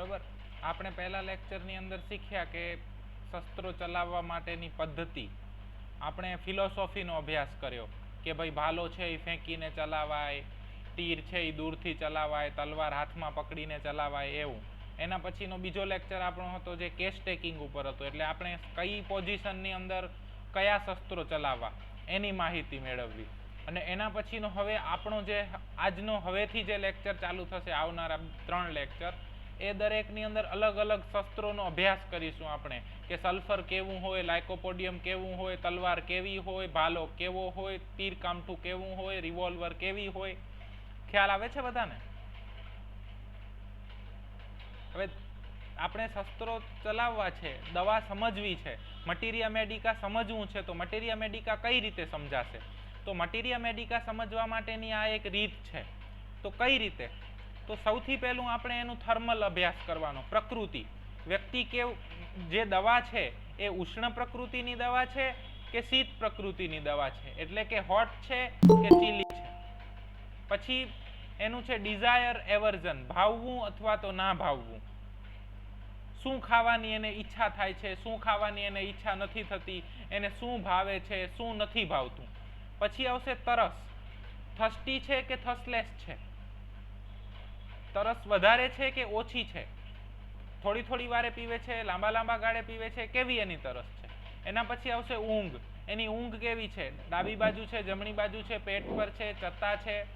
બરોબર. આપણે પહેલા લેક્ચરની અંદર શીખ્યા કે શસ્ત્રો ચલાવવા માટેની પદ્ધતિ, આપણે ફિલોસોફીનો અભ્યાસ કર્યો કે ભાઈ ભાલો છે એ ફેંકીને ચલાવાય, તીર છે એ દૂરથી ચલાવાય, તલવાર હાથમાં પકડીને ચલાવાય એવું. એના પછીનો બીજો લેક્ચર આપણો હતો જે કેસ ટેકિંગ ઉપર હતો, એટલે આપણે કઈ પોઝિશનની અંદર કયા શસ્ત્રો ચલાવવા એની માહિતી મેળવવી. અને એના પછીનો હવે આપણો જે આજનો હવેથી જે લેક્ચર ચાલુ થશે, આવનારા 3 લેક્ચર, એ દરેકની અંદર અલગ અલગ શસ્ત્રોનો અભ્યાસ કરીશું આપણે, કે સલ્ફર કેવું હોય, લાઇકોપોડિયમ કેવું હોય, તલવાર કેવી હોય, ભાલો કેવો હોય, તીર કામઠું કેવું હોય, રિવોલ્વર કેવી હોય. ખ્યાલ આવે છે બધાને? હવે આપણે શસ્ત્રો ચલાવવા છે, દવા સમજવી છે, મટીરિયા મેડિકા સમજવું છે, તો મટીરિયા મેડિકા કઈ રીતે સમજાશે? તો મટીરિયા મેડિકા સમજવા માટેની આ એક રીત છે. તો કઈ રીતે? તો સૌથી પહેલું આપણે એનું થર્મલ અભ્યાસ કરવાનો, પ્રકૃતિ. વ્યક્તિ જે દવા છે એ ઉષ્ણ પ્રકૃતિની દવા છે કે શીત પ્રકૃતિની દવા છે, એટલે કે હોટ છે કે ચીલી છે. પછી એનું છે ડિઝાયર એવર્ઝન, ભાવવું અથવા તો ના ભાવવું. શું ખાવાની એને ઈચ્છા થાય છે, શું ખાવાની એને ઈચ્છા નથી થતી, એને શું ભાવે છે, શું નથી ભાવતું. પછી આવશે તરસ, થર્સ્ટી છે કે થર્સ્ટલેસ છે, તરસ વધારે છે કે ઓછી છે, થોડી થોડી વારે પીવે છે, લાંબા લાંબા ગાળે પીવે છે, કેવી એની તરસ છે. એના પછી આવશે ઊંઘ, એની ઊંઘ કેવી છે, ડાબી બાજુ છે, જમણી બાજુ છે, પેટ પર છે, ચત્તા છે.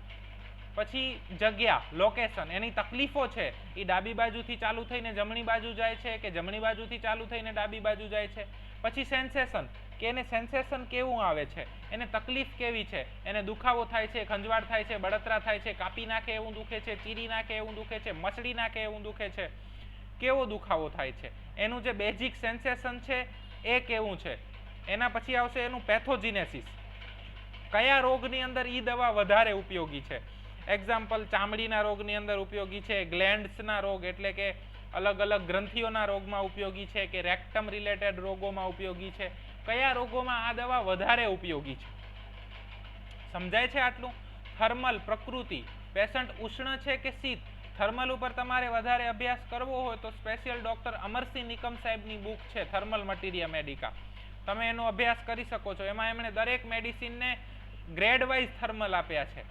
પછી જગ્યા, લોકેશન, એની તકલીફો છે, એ ડાબી બાજુથી ચાલુ થઈને જમણી બાજુ જાય છે કે જમણી બાજુથી ચાલુ થઈને ડાબી બાજુ જાય છે. પછી સેન્સેશન, કે એને સેન્સેશન કેવું આવે છે, એને તકલીફ કેવી છે, એને દુખાવો થાય છે, ખંજવાળ થાય છે, બળતરા થાય છે, કાપી નાખે એવું દુખે છે, ચીરી નાખે એવું દુખે છે, મસળી નાખે એવું દુખે છે, કેવો દુખાવો થાય છે, એનું જે બેઝિક સેન્સેશન છે એ કેવું છે. એના પછી આવશે એનું પેથોજીનેસિસ, કયા રોગની અંદર ઈ દવા વધારે ઉપયોગી છે. એક્ઝામ્પલ, ચામડીના રોગની અંદર ઉપયોગી છે, ગ્લેન્ડ્સના રોગ એટલે કે અલગ અલગ ગ્રંથિઓના રોગમાં ઉપયોગી છે, કે રેક્ટમ રિલેટેડ રોગોમાં ઉપયોગી છે. કયા રોગોમાં આ દવા વધારે ઉપયોગી છે? સમજાય છે આટલું? થર્મલ, પ્રકૃતિ, પેશન્ટ ઉષ્ણ છે કે શીત. થર્મલ ઉપર તમારે વધારે અભ્યાસ કરવો હોય તો સ્પેશિયલ ડોક્ટર અમરસિંહ નિકમ સાહેબની બુક છે થર્મલ મટીરિયા મેડિકા, તમે એનો અભ્યાસ કરી શકો છો. એમાં એમણે દરેક મેડિસિનને ગ્રેડ વાઇઝ થર્મલ આપ્યા છે,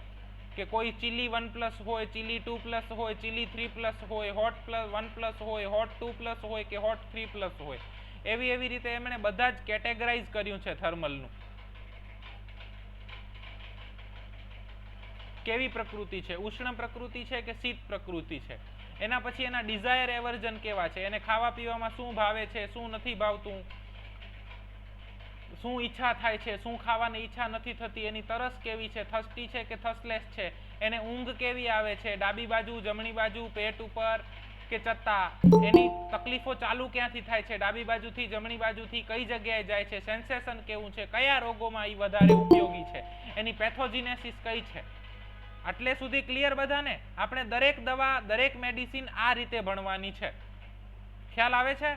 કે કોઈ ચીલી 1+ હોય, ચીલી 2+ હોય, ચીલી 3+ હોય, હોટ 1+ હોય, હોટ 2+ હોય કે હોટ 3+ હોય. એવી રીતે એમણે બધા જ કેટેગરાઇઝ કર્યું છે થર્મલનું. કેવી પ્રકૃતિ છે, ઉષ્ણ પ્રકૃતિ છે કે શીત પ્રકૃતિ છે. એના પછી એના ડિઝાયર એવર્ઝન કેવા છે, એને ખાવા પીવામાં શું ભાવે છે, શું નથી ભાવતું, શું ઈચ્છા થાય છે, શું ખાવાની ઈચ્છા નથી થતી, એની તરસ કેવી છે, થર્સ્ટી છે કે થર્સ્ટલેસ છે, એને ઊંઘ કેવી આવે છે, ડાબી બાજુ, જમણી બાજુ, પેટ ઉપર કે ચત્તા, એની તકલીફો ચાલુ ક્યાંથી થાય છે, ડાબી બાજુથી, જમણી બાજુથી, કઈ જગ્યાએ જાય છે, સેન્સેશન કેવું છે, કયા રોગોમાં એ વધારે ઉપયોગી છે, એની પેથોજીનેસિસ કઈ છે. આટલે સુધી ક્લિયર બધાને? આપણે દરેક દવા, દરેક મેડિસિન આ રીતે ભણવાની છે. ખ્યાલ આવે છે?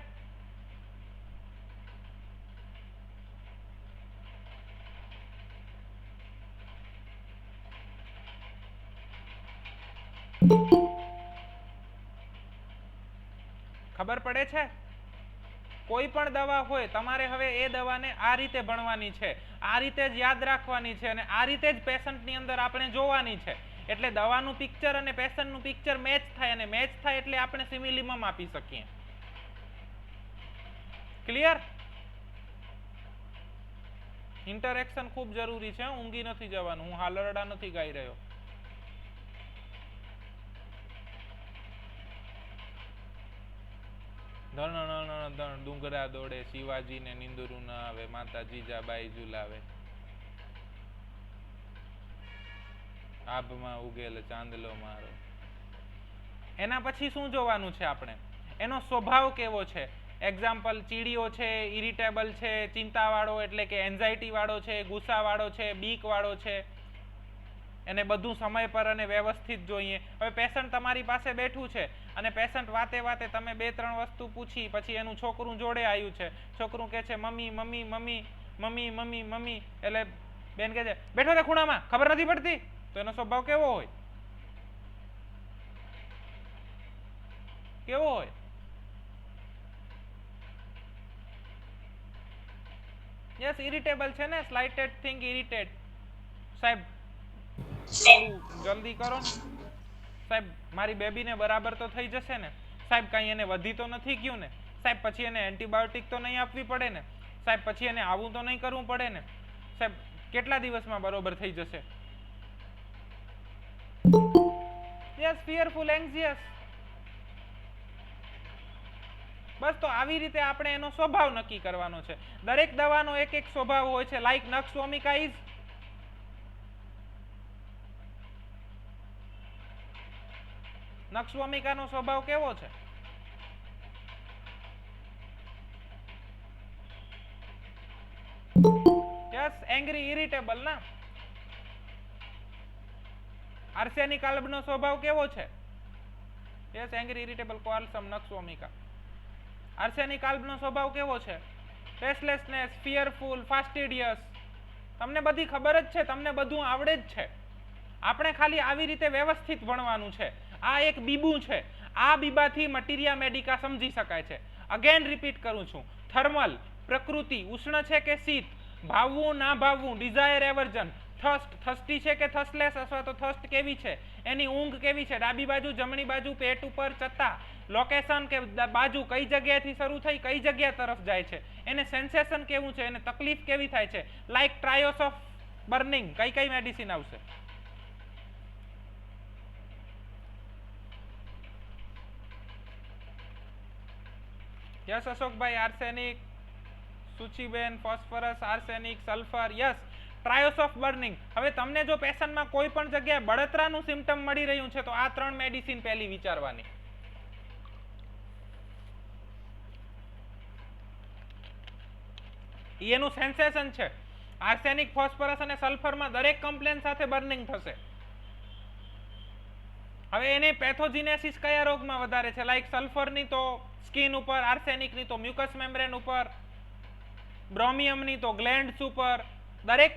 ખબર પડે છે? કોઈ પણ દવા હોય, તમારે હવે એ દવાને આ રીતે ભણવાની છે, આ રીતે જ યાદ રાખવાની છે, અને આ રીતે જ પેશન્ટની અંદર આપણે જોવાની છે. એટલે દવાનું પિક્ચર અને પેશન્ટનું પિક્ચર મેચ થાય, અને મેચ થાય એટલે આપણે સિમિલિમમ આપી શકીએ. ક્લિયર? ઇન્ટરેક્શન ખૂબ જરૂરી છે. ઊંઘી નથી જવાનું, હું હાલરડા નથી ગાઈ રહ્યો. ધણ ડુંગરા દોડે, શિવાજીને નિંદરું ન આવે, માતા જીજાબાઈ ઝુલાવે, આભમાં ઉગેલ ચાંદલો મારો. એના પછી શું જોવાનું છે આપણે? એનો સ્વભાવ કેવો છે. એક્ઝામ્પલ, ચીડિયો છે, ઇરિટેબલ છે, ચિંતાવાળો એટલે કે એન્ઝાયટી વાળો છે, ગુસ્સાવાળો છે, બીક વાળો છે. એને બધું સમય પર અને વ્યવસ્થિત જોઈએ. હવે પેશન્ટ તમારી પાસે બેઠું છે અને પેશન્ટ વાતે વાતે તમે 2-3 વસ્તુ પૂછી, પછી એનું છોકરું જોડે આવ્યું છે, છોકરું કહે છે mummy mummy mummy mummy mummy mummy, એટલે બેન કહે છે બેઠો રે ખૂણામાં, ખબર નથી પડતી. તો એનો સ્વભાવ કેવો હોય? કેવો હોય? યસ, ઇરિટેબલ છે ને, સ્લાઇટેડ થિંગ ઇરિટેટ. સાહેબ થોડું જલ્દી કરો ને સાહેબ, મારી બેબીને બરાબર તો થઈ જશે ને સાહેબ? કાંઈ એને વધી તો નથી ગયું ને સાહેબ? પછી એને એન્ટીબાયોટિક તો નહીં આપવી પડે ને સાહેબ? પછી એને આવું તો નહીં કરવું પડે ને સાહેબ? કેટલા દિવસમાં બરોબર થઈ જશે? Yes, fearful, એન્ઝિયસ. બસ તો આવી રીતે આપણે એનો સ્વભાવ નક્કી કરવાનો છે. દરેક દવાનો એક એક સ્વભાવ હોય છે. લાઈક નક્ષ ભૂમિકા ઇઝ નક્ષવમિકાનો સ્વભાવ કેવો છે? યસ, એંગ્રી, ઇરિટેબલ ના. આર્સેનિક આલ્બનો સ્વભાવ કેવો છે? Yes, angry, irritable, quarrelsome, nux vomica. Arsenic આલ્બનો સ્વભાવ કેવો છે? Restlessness, fearful, fastidious. તમને બધી ખબર જ છે, તમને બધું આવડે જ છે. આપણે ખાલી આવી રીતે વ્યવસ્થિત ભણવાનું છે. આ એક બીબું છે. આ બીબાથી મટીરિયા મેડિકા સમજી શકાય છે. અગેન રિપીટ કરું છું. થર્મલ, પ્રકૃતિ, ઉષ્ણ છે કે શીત, ભાવવું ના ભાવવું, ડિઝાયર, એવર્જન, થર્સ્ટ, થર્સ્ટી છે કે થર્સ્ટલેસ અથવા તો થર્સ્ટ કેવી છે, એની ઊંઘ કેવી છે, ડાબી બાજુ, જમણી બાજુ, પેટ ઉપર, ચત્તા, લોકેશન કે બાજુ, કઈ જગ્યાએથી શરૂ થઈ કઈ જગ્યા તરફ જાય છે, એને સેન્સેશન કેવું છે, એને તકલીફ કેવી થાય છે, લાઈક ટ્રાયોસ ઓફ બર્નિંગ, કઈ કઈ મેડિસિન આવશે? Yes Ashokbhai, arsenic, Suchiben, phosphorus, arsenic, sulphur. Yes, trios of burning. હવે તમને જો પેશન્ટમાં કોઈ પણ જગ્યાએ બળતરાનું સિમ્ટમ મળી રહ્યું છે તો આ 3 મેડિસિન પહેલી વિચારવાની. એનું સેન્સેશન છે. આર્સેનિક, ફોસ્ફરસ અને સલ્ફરમાં દરેક કમ્પ્લેન સાથે બર્નિંગ થશે. હવે એની પેથોજીનેસિસ કયા રોગમાં વધારે છે? લાઈક સલ્ફરની તો સ્કિન ઉપર, આર્સેનિકની તો મ્યુકસ મેમ્બ્રેન ઉપર, બ્રોમિયમની તો ગ્લેન્ડ્સ ઉપર. દરેક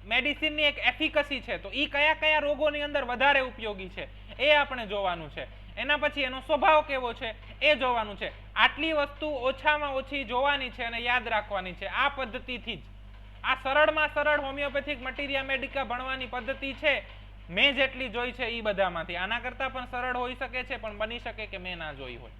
મેડિસિનની એક એફિકસી છે. તો એ કયા કયા રોગોની અંદર વધારે ઉપયોગી છે એ આપણે જોવાનું છે. એના પછી એનો સ્વભાવ કેવો છે એ જોવાનું છે. આટલી વસ્તુ ઓછામાં ઓછી જોવાની છે અને યાદ રાખવાની છે. આ પદ્ધતિથી જ, આ સરળમાં સરળ હોમિયોપેથિક મટીરિયા મેડિકા ભણવાની પદ્ધતિ છે. મેં જેટલી જોઈ છે એ બધામાંથી. આના કરતાં પણ સરળ હોઈ શકે છે, પણ બની શકે કે મેં ના જોઈ હોય.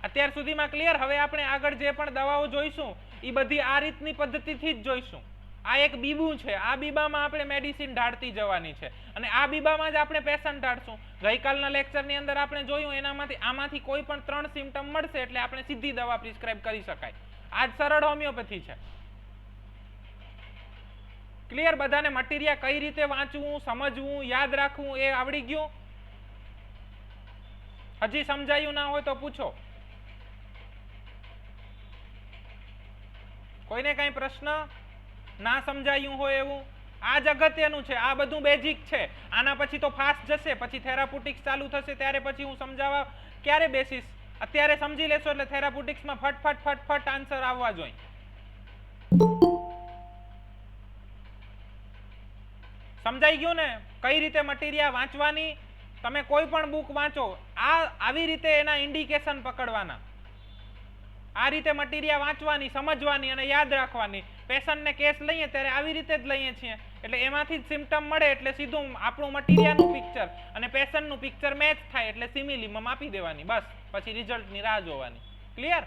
અત્યાર સુધીમાં ક્લિયર? હવે આપણે આગળ જે પણ દવાઓ જોઈશું એ બધી આ રીતની પદ્ધતિથી જ જોઈશું. આ એક બીબું છે. આ બીબામાં આપણે મેડિસિન ઢાળતી જવાની છે અને આ બીબામાં જ આપણે પેશન્ટ ઢાળશું. ગઈકાલના લેક્ચરની અંદર આપણે જોયું, એનામાંથી આમાંથી કોઈ પણ 3 સિમ્ટમ મળશે એટલે આપણે સીધી દવા પ્રિસ્ક્રાઇબ કરી શકાય. આ જ સરળ હોમિયોપેથી છે. ક્લિયર? બધાને મટીરિયા કઈ રીતે વાંચવું, સમજવું, યાદ રાખવું એ આવડી ગયું? હજી સમજાયું ના હોય તો પૂછો. કોઈને કઈ પ્રશ્ન? ના સમજાયું હોય એવું? આ જ અગત્યનું છે. આ બધું બેઝિક છે. આના પછી તો ફાસ્ટ જશે, પછી થેરાપ્યુટિક્સ ચાલુ થશે ત્યારે પછી હું સમજાવવા ક્યારે બેસીશ? અત્યારે સમજી લેશો એટલે થેરાપ્યુટિક્સમાં ફટ ફટ ફટ ફટ આન્સર આવવા જોઈએ. સમજાઈ ગયું ને કઈ રીતે મટીરિયા વાંચવાની? તમે કોઈ પણ બુક વાંચો, આવી રીતે એના ઇન્ડિકેશન પકડવાના. આ રીતે મટીરિયા વાંચવાની, સમજવાની અને યાદ રાખવાની. પેશન્ટને કેસ લઈએ ત્યારે આવી રીતે જ લઈએ છીએ. એટલે એમાંથી જ સિમ્ટમ મળે એટલે સીધું આપણું મટીરિયાનું પિક્ચર અને પેશન્ટનું પિક્ચર મેચ થાય એટલે સિમિલીમાં આપી દેવાની. બસ પછી રિઝલ્ટની રાહ જોવાની. ક્લિયર?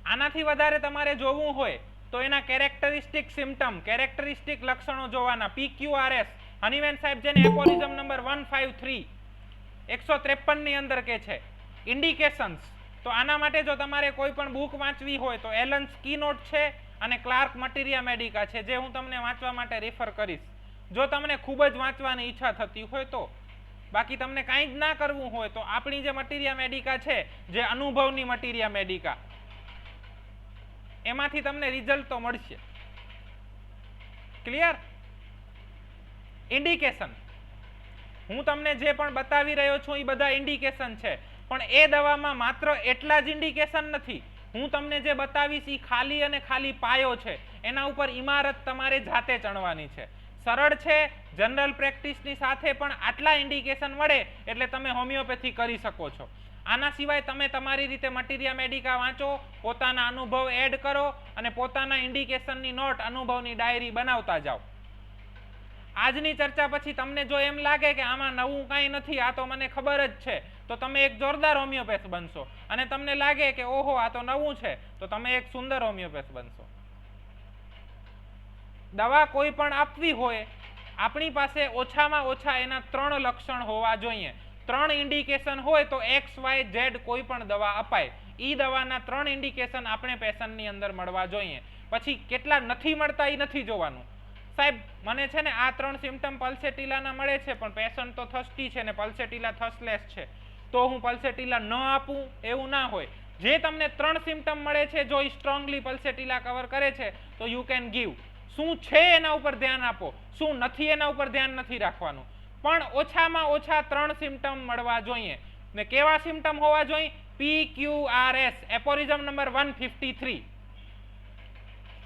આનાથી વધારે તમારે જોવું હોય તો એના કેરેક્ટરિસ્ટિક સિમ્ટમ, કેરેક્ટરિસ્ટિક લક્ષણો જોવાના. PQRS, હનીમેન સાહેબ જેને એપોલિઝમ નંબર 153 153 ની અંદર કે છે ઇન્ડિકેશન્સ. તો આના માટે જો તમારે કોઈ પણ બુક વાંચવી હોય તો એલન સ્કીનોટ છે અને ક્લાર્ક મટીરિયા મેડિકા છે, જે હું તમને વાંચવા માટે રેફર કરીશ જો તમને ખૂબ જ વાંચવાની ઈચ્છા થતી હોય તો. બાકી તમને કાંઈ જ ના કરવું હોય તો આપણી જે મટીરિયા મેડિકા છે, જે અનુભવની મટીરિયા મેડિકા, એમાંથી તમને રિઝલ્ટ તો મળશે. ક્લિયર? ઇન્ડિકેશન હું તમને જે પણ બતાવી રહ્યો છું એ બધા ઇન્ડિકેશન છે, પણ એ દવામાં માત્ર એટલા જ ઇન્ડિકેશન નથી. હું તમને જે બતાવીશ એ ખાલી અને ખાલી પાયો છે, એના ઉપર ઇમારત તમારે જાતે ચણવાની છે. સરળ છે. જનરલ પ્રેક્ટિસની સાથે પણ આટલા ઇન્ડિકેશન મળે એટલે તમે હોમિયોપેથી કરી શકો છો. આના સિવાય તમે તમારી રીતે મટીરિયા મેડિકા વાંચો, પોતાના અનુભવ એડ કરો અને પોતાના ઇન્ડિકેશનની નોટ, અનુભવની ડાયરી બનાવતા જાઓ. આજની ચર્ચા પછી તમને જો એમ લાગે કે આમાં નવું કાંઈ નથી, આ તો મને ખબર જ છે, તો તમે એક જોરદાર હોમિયોપેથ બનશો. અને તમને લાગે કે ઓહો આ તો નવું છે, તો તમે એક સુંદર હોમિયોપેથ બનશો. દવા કોઈ પણ આપવી હોય, આપણી પાસે ઓછામાં ઓછા એના 3 લક્ષણ હોવા જોઈએ. 3 ઇન્ડિકેશન હોય તો XYZ કોઈ પણ દવા અપાય. ઈ દવાના 3 ઇન્ડિકેશન આપણે પેશન્ટની અંદર મળવા જોઈએ. પછી કેટલા નથી મળતા એ નથી જોવાનું. સાહેબ મને છે ને આ 3 સિમ્ટમ પલ્સેટિલાના મળે છે, પણ પેશન્ટ તો થર્સ્ટી છે ને પલ્સેટિલા થર્સ્ટલેસ છે, તો હું પલ્સેટિલા ન આપું એવું ના હોય. જે તમને 3 સિમ્ટમ મળે છે, જો એ સ્ટ્રોંગલી પલ્સેટિલા કવર કરે છે તો યુ કેન ગીવ. શું છે એના ઉપર ધ્યાન આપો, શું નથી એના ઉપર ધ્યાન નથી રાખવાનું. પણ ઓછામાં ઓછા 3 સિમ્ટમ મળવા જોઈએ. ને કેવા સિમ્ટમ હોવા જોઈએ? PQRS, aphorism number 153.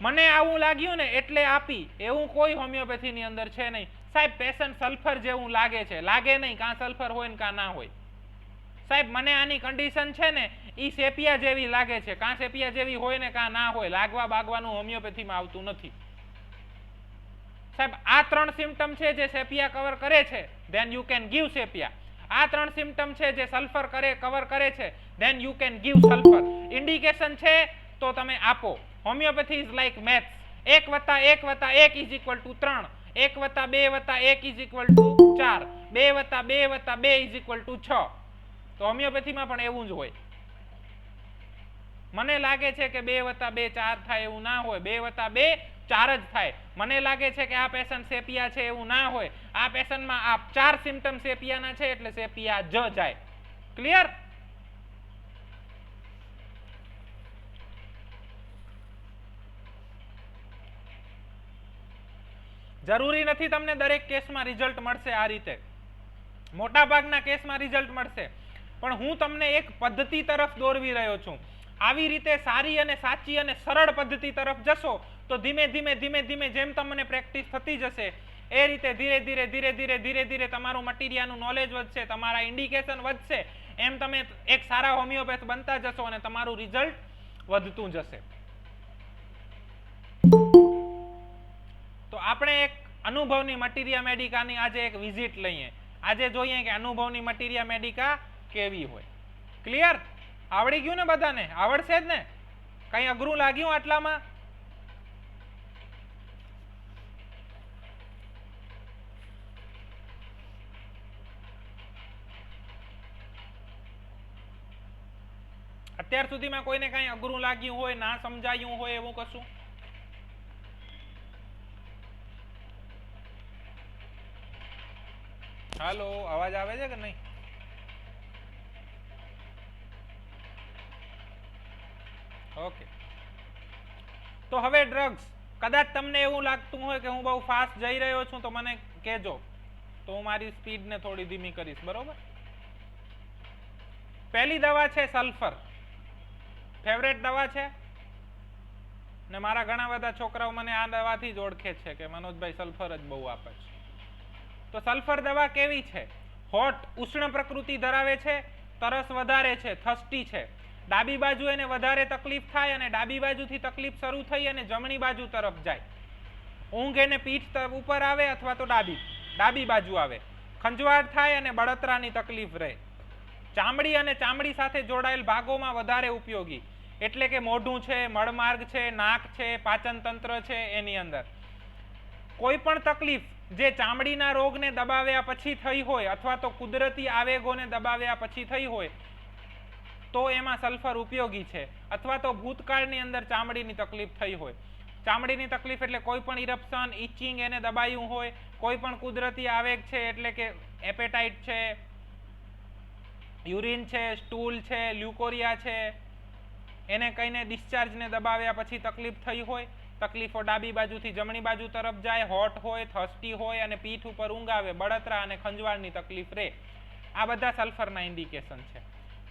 મને આવું લાગ્યું ને એટલે આપી, એવું કોઈ હોમિયોપેથીની અંદર છે નહીં. સાહેબ પેશન્ટ સલ્ફર જેવું લાગે છે, લાગે નહીં, કાં સલ્ફર હોય ને કાં ના હોય. સાહેબ મને આની કન્ડિશન છે ને એ સેપિયા જેવી લાગે છે, કાં સેપિયા જેવી હોય ને કાં ના હોય. લાગવા બાગવાનું હોમિયોપેથીમાં આવતું નથી. સાહેબ આ 3 સિમ્ટમ છે જે સેપિયા કવર કરે છે, ધેન યુ કેન ગીવ સેપિયા. આ 3 સિમ્ટમ છે જે સલ્ફર કવર કરે છે, then you can give sulphur. Indication છે તો તમે આપો. Homeopathy is like maths. 1 + 1 + 1 = 3, 1 + 2 + 1 = 4, 2 + 2 + 2 = 6. તો હોમિયોપેથીમાં પણ એવું જ હોય. મને લાગે છે કે 2 + 2 4 થાય એવું ના હોય, 2 + 2 4 જ થાય. મને લાગે છે કે આ પેશન્ટ સેપિયા છે એવું ના હોય. આ પેશન્ટમાં આ 4 સિમ્ટમ સેપિયાના છે એટલે સેપિયા જ જાય. ક્લિયર? જરૂરી નથી તમને દરેક કેસમાં રિઝલ્ટ મળશે આ રીતે. મોટા ભાગના કેસમાં રિઝલ્ટ મળશે, પણ હું તમને એક પદ્ધતિ તરફ દોરવી રહ્યો છું. આવી રીતે સારી અને સાચી અને સરળ પદ્ધતિ તરફ જશો તો ધીમે ધીમે ધીમે ધીમે જેમ તમને પ્રેક્ટિસ થતી જશે એ રીતે ધીરે ધીરે તમારું મટીરિયાનું નોલેજ વધશે, તમારા ઇન્ડિકેશન વધશે. એમ તમે એક સારા હોમિયોપેથ બનતા જશો અને તમારું રિઝલ્ટ વધતું જશે. તો આપણે એક અનુભવની મટીરિયા મેડિકાની આજે એક વિઝિટ લઈએ. આજે જોઈએ કે અનુભવની મટીરિયા મેડિકા કેવી હોય. ક્લિયર? આવડી ગયું ને બધાને? આવડશે જ ને? કઈ અઘરું લાગ્યું આટલામાં? અત્યાર સુધીમાં કોઈને કઈ અઘરું લાગ્યું હોય, ના સમજાયું હોય એવું કશું? હાલો, અવાજ આવે છે કે નહીં? ઓકે. તો હવે ડ્રગ્સ. કદાચ તમને એવું લાગતું હોય કે હું બહુ ફાસ્ટ જઈ રહ્યો છું તો મને કહેજો, તો હું મારી સ્પીડને થોડી ધીમી કરીશ. બરોબર? પહેલી દવા છે સલ્ફર. ફેવરેટ દવા છે ને મારા ઘણા બધા છોકરાઓ મને આ દવાથી જ ઓળખે છે કે મનોજભાઈ સલ્ફર જ બહુ આપે છે. તો સલ્ફર દવા કેવી છે? હોટ, ઉષ્ણ પ્રકૃતિ ધરાવે છે, તરસ વધારે છે, થર્સ્ટી છે. ડાબી બાજુ એને વધારે તકલીફ થાય અને ડાબી બાજુથી તકલીફ શરૂ થઈ અને જમણી બાજુ તરફ જાય. ઊંઘ એને પીઠ ઉપર આવે અથવા તો ડાબી બાજુ આવે. ખંજવાળ થાય અને બળતરાની તકલીફ રહે. ચામડી અને ચામડી સાથે જોડાયેલ ભાગોમાં વધારે ઉપયોગી, એટલે કે મોઢું છે, મળમાર્ગ છે, નાક છે, પાચન તંત્ર છે, એની અંદર કોઈ પણ તકલીફ જે ચામડીના રોગને દબાવ્યા પછી થઈ હોય અથવા તો કુદરતી આવેગોને દબાવ્યા પછી થઈ હોય તો એમાં સલ્ફર ઉપયોગી છે. અથવા તો ભૂતકાળની અંદર ચામડીની તકલીફ થઈ હોય. ચામડીની તકલીફ એટલે કોઈ પણ ઇરપ્શન, ઇચિંગ એને દબાયું હોય, કોઈ પણ કુદરતી આવેગ છે એટલે કે એપેટાઇટ છે, યુરિન છે, સ્ટૂલ છે, લ્યુકોરિયા છે, એને કઈને ડિસ્ચાર્જને દબાવ્યા પછી તકલીફ થઈ હોય, તકલીફો ડાબી બાજુથી જમણી બાજુ તરફ જાય, હોટ હોય, થર્સ્ટી હોય અને પીઠ ઉપર ઊંઘ આવે, બળતરા અને ખંજવાળની તકલીફ રહે. આ બધા સલ્ફરના ઇન્ડિકેશન છે.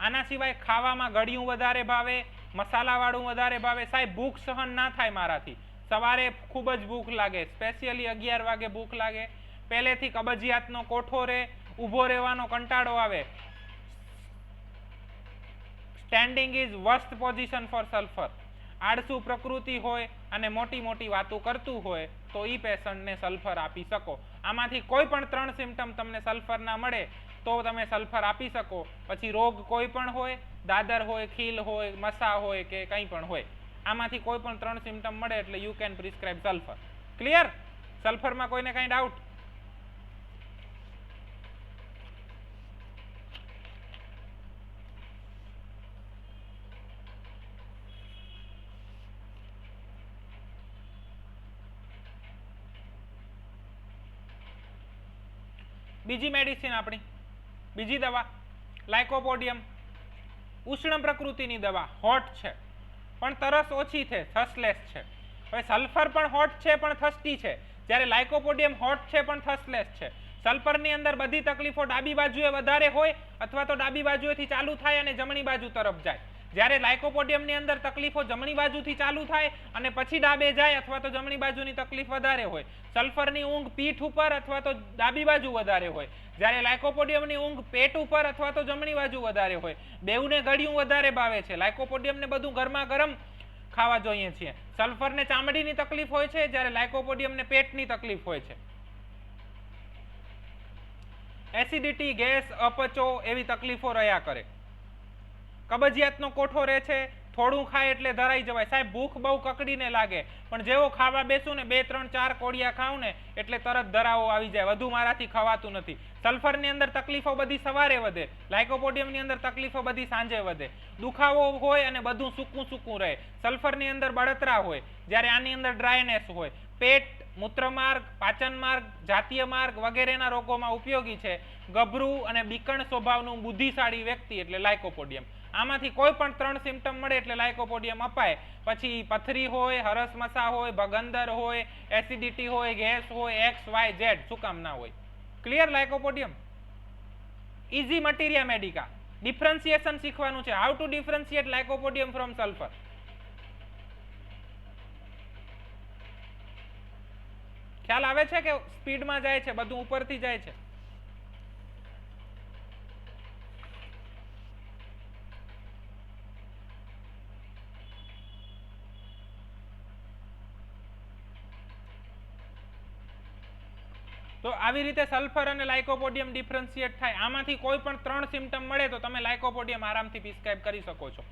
આના સિવાય ખાવામાં ગળ્યું વધારે ભાવે, મસાલાવાળું વધારે ભાવે. સાહેબ ભૂખ સહન ના થાય મારાથી, સવારે ખૂબ જ ભૂખ લાગે, સ્પેશિયલી 11 વાગે ભૂખ લાગે, પહેલેથી કબજિયાતનો કોઠો રહે, ઊભો રહેવાનો કંટાળો આવે. Standing is worst position for sulphur. આળસુ પ્રકૃતિ હોય અને મોટી મોટી વાતો કરતું હોય તો એ પેશન્ટને સલ્ફર આપી શકો. આમાંથી કોઈ પણ 3 સિમ્ટમ તમને સલ્ફરના મળે તો તમે સલ્ફર આપી શકો. પછી રોગ કોઈ પણ હોય, દાદર હોય, ખીલ હોય, મસા હોય કે કંઈ પણ હોય, આમાંથી કોઈ પણ 3 સિમ્ટમ મળે એટલે you can prescribe sulphur. Clear? સલ્ફરમાં કોઈને કાંઈ ડાઉટ? બીજી મેડિસિન આપણી, બીજી દવા લાઇકોપોડિયમ. ઉષ્ણ પ્રકૃતિની દવા, હોટ છે પણ તરસ ઓછી છે, થર્સ્ટલેસ છે. હવે સલ્ફર પણ હોટ છે પણ થર્સ્ટી છે, જ્યારે લાઇકોપોડિયમ હોટ છે પણ થર્સ્ટલેસ છે. સલ્ફરની અંદર બધી તકલીફો ડાબી બાજુએ વધારે હોય અથવા તો ડાબી બાજુએથી ચાલુ થાય અને જમણી બાજુ તરફ જાય, જ્યારે લાઇકોપોડિયમની અંદર તકલીફો જમણી બાજુથી ચાલુ થાય અને પછી ડાબે જાય અથવા તો જમણી બાજુની તકલીફ વધારે હોય. સલ્ફરની ઊંઘ પીઠ ઉપર અથવા તો ડાબી બાજુ વધારે હોય, જ્યારે લાઇકોપોડિયમની ઊંઘ પેટ ઉપર અથવા તો જમણી બાજુ વધારે હોય. બેઉને ગળ્યું વધારે ભાવે છે. લાઇકોપોડિયમને બધું ગરમા ગરમ ખાવા જોઈએ છીએ. સલ્ફરને ચામડીની તકલીફ હોય છે, જ્યારે લાઇકોપોડિયમને પેટની તકલીફ હોય છે. એસિડિટી, ગેસ, અપચો એવી તકલીફો રહ્યા કરે. કબજિયાતનો કોઠો રહે છે, થોડું ખાય એટલે ધરાઈ જવાય. સાહેબ ભૂખ બહુ કકડીને લાગે પણ જેવો ખાવા બેસું ને 2 3 4 કોડિયા ખાઉં ને એટલે તરત ધરાવો આવી જાય, વધુ મારાથી ખવાતું નથી. સલ્ફરની અંદર તકલીફો બધી સવારે વધે, લાઇકોપોડિયમની અંદર તકલીફો બધી સાંજે વધે. દુખાવો હોય અને બધું સૂકું સૂકું રહે. સલ્ફરની અંદર બળતરા હોય, જ્યારે આની અંદર ડ્રાયનેસ હોય. પેટ, મૂત્રમાર્ગ, પાચન માર્ગ, જાતીય માર્ગ વગેરેના રોગોમાં ઉપયોગી છે. ગભરું અને બીકણ સ્વભાવનું બુદ્ધિશાળી વ્યક્તિ એટલે લાઇકોપોડિયમ. આમાંથી કોઈ પણ 3 સિમ્ટમ મળે એટલે લાઇકોપોડિયમ અપાય. પછી પથરી હોય, હરસમસા હોય, ભગંદર હોય, એસિડિટી હોય, ગેસ હોય, XYZ, શું કામ ના હોય? Clear? Lycopodium easy materia medica. Differentiation શીખવાનું છે, how to differentiate lycopodium from sulphur. ખ્યાલ આવે છે કે સ્પીડમાં જાય છે, બધું ઉપરથી જાય છે? તો આવી રીતે સલ્ફર અને લાઇકોપોડિયમ ડિફરન્શિએટ થાય. આમાંથી કોઈ પણ 3 સિમ્ટમ મળે તો તમે લાઇકોપોડિયમ આરામથી પ્રિસ્ક્રાઇબ કરી શકો છો.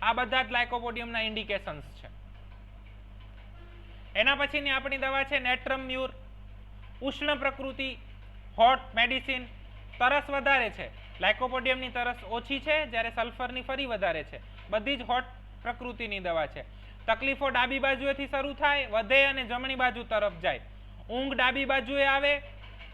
આ બધા જ લાઇકોપોડિયમના ઇન્ડિકેશન્સ છે. એના પછીની આપણી દવા છે નેટ્રમ મ્યુર. ઉષ્ણ પ્રકૃતિ, હોટ મેડિસિન. તરસ વધારે છે, લાઇકોપોડિયમની તરસ ઓછી છે, જ્યારે સલ્ફરની ફરી વધારે છે. બધી જ હોટ પ્રકૃતિની દવા છે. તકલીફો ડાબી બાજુએથી શરૂ થાય, વધે અને જમણી બાજુ તરફ જાય. ઊંઘ ડાબી બાજુએ આવે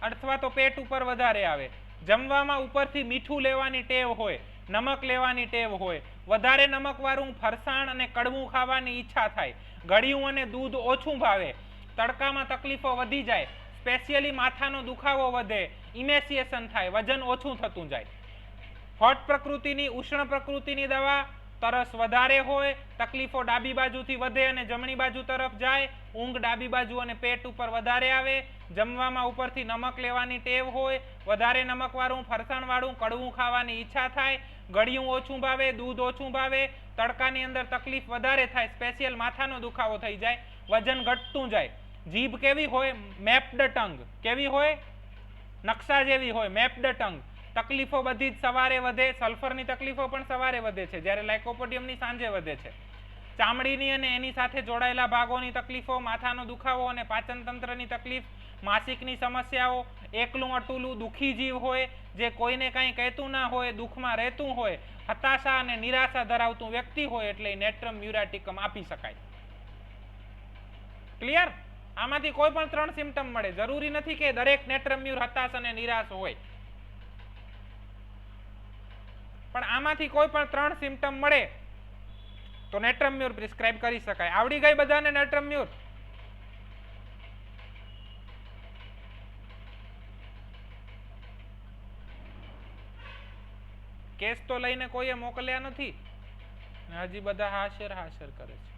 અથવા તો પેટ ઉપર વધારે આવે. જમવામાં ઉપરથી મીઠું લેવાની ટેવ હોય, નમક લેવાની ટેવ હોય. વધારે નમકવાળું ફરસાણ અને કડવું ખાવાની ઈચ્છા થાય. ગળ્યું અને દૂધ ઓછું ભાવે. તડકામાં તકલીફો વધી જાય, સ્પેશિયલી માથાનો દુખાવો વધે, ઇમેસિએશન થાય, વજન ઓછું થતું જાય. હોટ પ્રકૃતિની, ઉષ્ણ પ્રકૃતિની દવા. તરસ વધારે હોય, તકલીફો ડાબી બાજુથી વધે અને જમણી બાજુ તરફ જાય. ઊંઘ ડાબી બાજુ અને પેટ ઉપર વધારે આવે. જમવામાં ઉપરથી નમક લેવાની ટેવ હોય, વધારે નમકવાળું ફરસાણવાળું કડવું ખાવાની ઈચ્છા થાય. ગળ્યું ઓછું ભાવે, દૂધ ઓછું ભાવે. તડકાની અંદર તકલીફ વધારે થાય, સ્પેશિયલ માથાનો દુખાવો થઈ જાય, વજન ઘટતું જાય. જીભ કેવી હોય? Mapped tongue. કેવી હોય? નકશા જેવી હોય, મેપ્ડ ટંગ. તકલીફો બધી જ સવારે વધે. સલ્ફરની તકલીફો પણ સવારે વધે છે, જ્યારે લાઇકોપોડિયમની સાંજે વધે છે. ચામડીની અને એની સાથે જોડાયેલા ભાગોની તકલીફો, માથાનો દુખાવો અને પાચન તંત્રની તકલીફ, માસિકની સમસ્યાઓ. એકલું અટુલું દુઃખી જીવ હોય, જે કોઈને કાંઈ કહેતું ના હોય, દુઃખમાં રહેતું હોય, હતાશા અને નિરાશા ધરાવતું વ્યક્તિ હોય એટલે નેટ્રમ મ્યુરાટિકમ આપી શકાય. ક્લિયર? આમાંથી કોઈ પણ 3 સિમ્ટમ મળે. જરૂરી નથી કે દરેક નેટ્રમ મ્યુર હતાશ અને નિરાશ હોય, પણ આમાંથી કોઈ પણ 3 સિમ્ટમ મળે તો નેટ્રમ મ્યુર પ્રિસ્ક્રાઇબ કરી શકાય. આવડી ગઈ બધાને નેટ્રમ મ્યુર? કેસ તો લઈને કોઈએ મોકલ્યા નથી. હજી બધા હાશર હાશર કરે છે.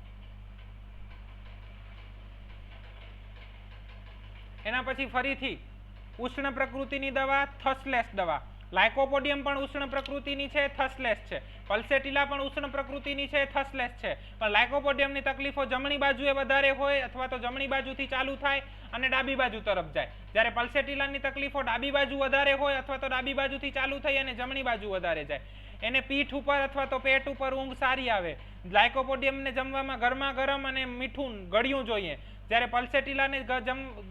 એના પછી ફરીથી ઉષ્ણ પ્રકૃતિની દવા, થસલેસ દવા. લાઇકોપોડિયમ પણ ઉષ્ણ પ્રકૃતિની છે, થસલેસ છે. પલ્સેટિલા પણ ઉષ્ણ પ્રકૃતિની છે, થસલેસ છે. પણ લાઇકોપોડિયમની તકલીફો જમણી બાજુએ વધારે હોય અથવા તો જમણી બાજુથી ચાલુ થાય અને ડાબી બાજુ તરફ જાય. જ્યારે પલ્સેટિલાની તકલીફો ડાબી બાજુ વધારે હોય અથવા તો ડાબી બાજુથી ચાલુ થઈ અને જમણી બાજુ વધારે જાય. એને પીઠ ઉપર અથવા તો પેટ ઉપર ઊંઘ સારી આવે. લાઇકોપોડિયમને જમવામાં ગરમા ગરમ અને મીઠું ગળ્યું જોઈએ. જ્યારે પલ્સેટિલાને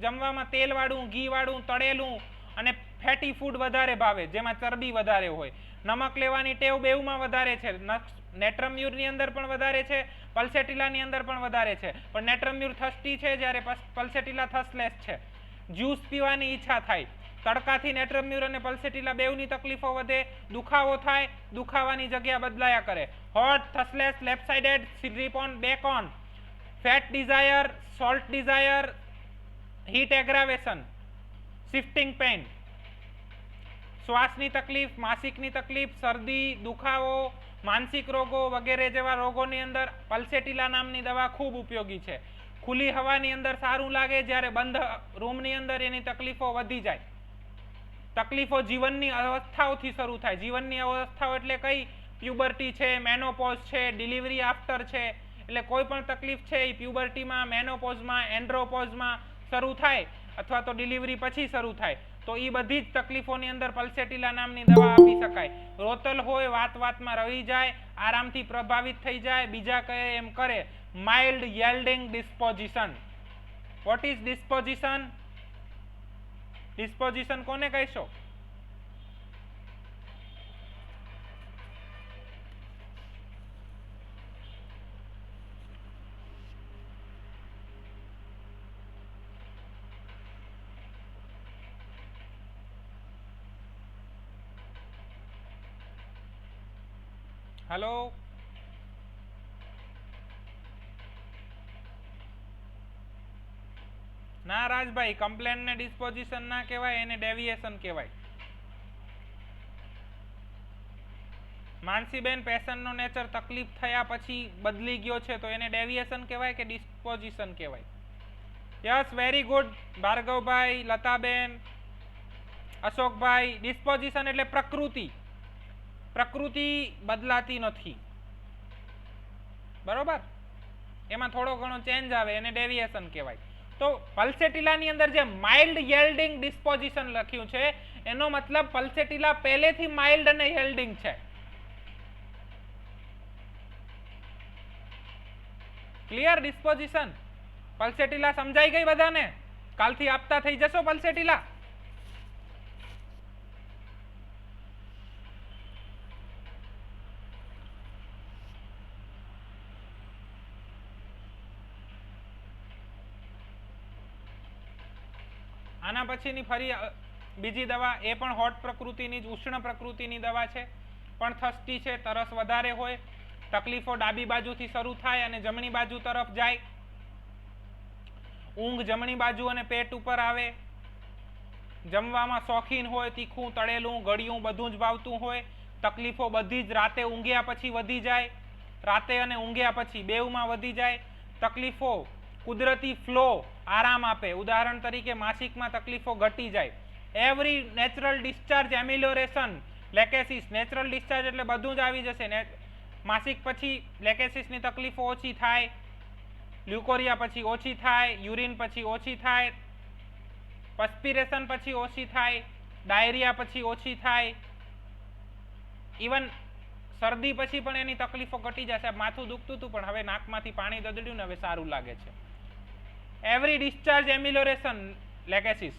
જમવામાં તેલવાળું, ઘીવાળું, તળેલું અને ફેટી ફૂડ વધારે ભાવે, જેમાં ચરબી વધારે હોય. નમક લેવાની ટેવ બેઉમાં વધારે છે. નેટ્રમ્યુરની અંદર પણ વધારે છે, પલ્સેટિલાની અંદર પણ વધારે છે. પણ નેટ્રમ્યુર થર્સ્ટી છે, જ્યારે પલ્સેટિલા થર્સ્ટલેસ છે. જ્યુસ પીવાની ઈચ્છા થાય. તડકાથી નેટ્રમ્યુર અને પલ્સેટિલા બેઉની તકલીફો વધે, દુખાવો થાય, દુખાવાની જગ્યા બદલાયા કરે. Hot, thirstless, left sided, sleep on, back on, fat desire, salt desire, heat aggravation, shifting pain, શ્વાસની તકલીફ, માસિકની તકલીફ, શરદી, દુખાવો, માનસિક રોગો વગેરે જેવા રોગોની અંદર પલ્સેટિલા નામની દવા ખૂબ ઉપયોગી છે. ખુલ્લી હવાની અંદર સારું લાગે, જ્યારે બંધ રૂમની અંદર એની તકલીફો વધી જાય. તકલીફો જીવનની અવસ્થાઓથી શરૂ થાય. જીવનની અવસ્થાઓ એટલે કઈ? પ્યુબર્ટી છે, મેનોપોઝ છે, ડિલિવરી આફ્ટર છે. એટલે કોઈ પણ તકલીફ છે એ પ્યુબર્ટીમાં, મેનોપોઝમાં, એન્ડ્રોપોઝમાં શરૂ થાય અથવા તો ડિલિવરી પછી શરૂ થાય, તો એ બધી જ તકલીફોની અંદર પલ્સેટિલા નામની દવા આપી શકાય. રોતલ હોય, વાત વાતમાં રહી જાય, આરામથી પ્રભાવિત થઈ જાય, બીજા કહે એમ કરે. Mild yielding disposition. What is disposition? Disposition કોને કહેશો? હેલો, ના રાજભાઈ, કમ્પ્લેન ને ડિસ્પોઝિશન ના કહેવાય, એને ડેવિએશન કહેવાય. માનસીબેન, પેશન્ટનો નેચર તકલીફ થયા પછી બદલી ગયો છે, તો એને ડેવિએશન કહેવાય કે ડિસ્પોઝિશન કહેવાય? Yes, very good Bhargavbhai, Lataben, Ashokbhai. Disposition એટલે પ્રકૃતિ. પ્રકૃતિ બદલાતી નથી, બરોબર? એમાં થોડો ઘણો ચેન્જ આવે, એને ડેવિએશન કહેવાય. તો પલ્સેટિલાની અંદર જે માઇલ્ડ યેલ્ડિંગ ડિસ્પોઝિશન લખ્યું છે, એનો મતલબ પલ્સેટિલા પહેલેથી માઇલ્ડ અને યેલ્ડિંગ છે. ક્લિયર? ડિસ્પોઝિશન પલ્સેટિલા સમજાઈ ગઈ બધાને? કાલથી આપતા થઈ જશો પલ્સેટિલા. આના પછીની ફરી બીજી દવા, એ પણ હોટ પ્રકૃતિની જ, ઉષ્ણ પ્રકૃતિની દવા છે, પણ થર્સ્ટી છે, તરસ વધારે હોય, તકલીફો ડાબી બાજુથી શરૂ થાય અને જમણી બાજુ તરફ જાય. ઊંઘ જમણી બાજુ અને પેટ ઉપર આવે. જમવામાં શોખીન હોય, તીખું, તળેલું, ગળ્યું બધું જ ભાવતું હોય. તકલીફો બધી જ રાતે ઊંઘ્યા પછી વધી જાય, રાતે અને ઊંઘ્યા પછી બેઉમાં વધી જાય. તકલીફો કુદરતી ફ્લો આરામ આપે. ઉદાહરણ તરીકે માસિકમાં તકલીફો ઘટી જાય. Every natural discharge amelioration, lachesis. Natural discharge એટલે બધું જ આવી જશે. માસિક પછી લેકેસિસની તકલીફો ઓછી થાય, લ્યુકોરિયા પછી ઓછી થાય, યુરિન પછી ઓછી થાય, પસ્પિરેશન પછી ઓછી થાય, ડાયરિયા પછી ઓછી થાય, ઇવન શરદી પછી પણ એની તકલીફો ઘટી જશે. માથું દુખતું હતું પણ હવે નાકમાંથી પાણી દદડ્યું ને હવે સારું લાગે છે. Every discharge amelioration, lachesis.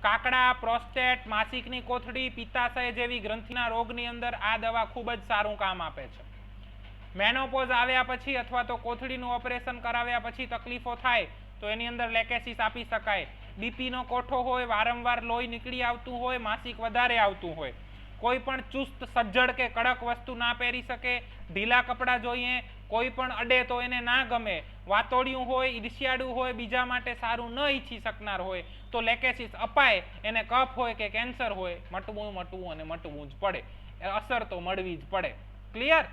કાકડા, પ્રોસ્ટેટ, માસિકની કોથળી, પિત્તાશય જેવી ગ્રંથિના રોગની અંદર આ દવા ખૂબ જ સારું કામ આપે છે. મેનોપોઝ આવ્યા પછી અથવા તો કોથળીનું ઓપરેશન કરાવ્યા પછી તકલીફો થાય તો એની અંદર લેકેસિસ આપી શકાય. બીપીનો કોઠો હોય, વારંવાર લોહી નીકળી આવતું હોય, માસિક વધારે આવતું હોય, કોઈ પણ ચુસ્ત, સજ્જડ કે કડક વસ્તુ ના પહેરી શકે, ઢીલા કપડાં જોઈએ, કોઈ પણ અડે તો એને ના ગમે, વાતોડિયું હોય, ઈર્ષ્યાળું હોય, બીજા માટે સારું ન ઈચ્છી શકનાર હોય, તો લેકેસિસ અપાય. એને કફ હોય કે કેન્સર હોય, મટવું અને મટવું જ પડે. અસર તો મળવી જ પડે. ક્લિયર?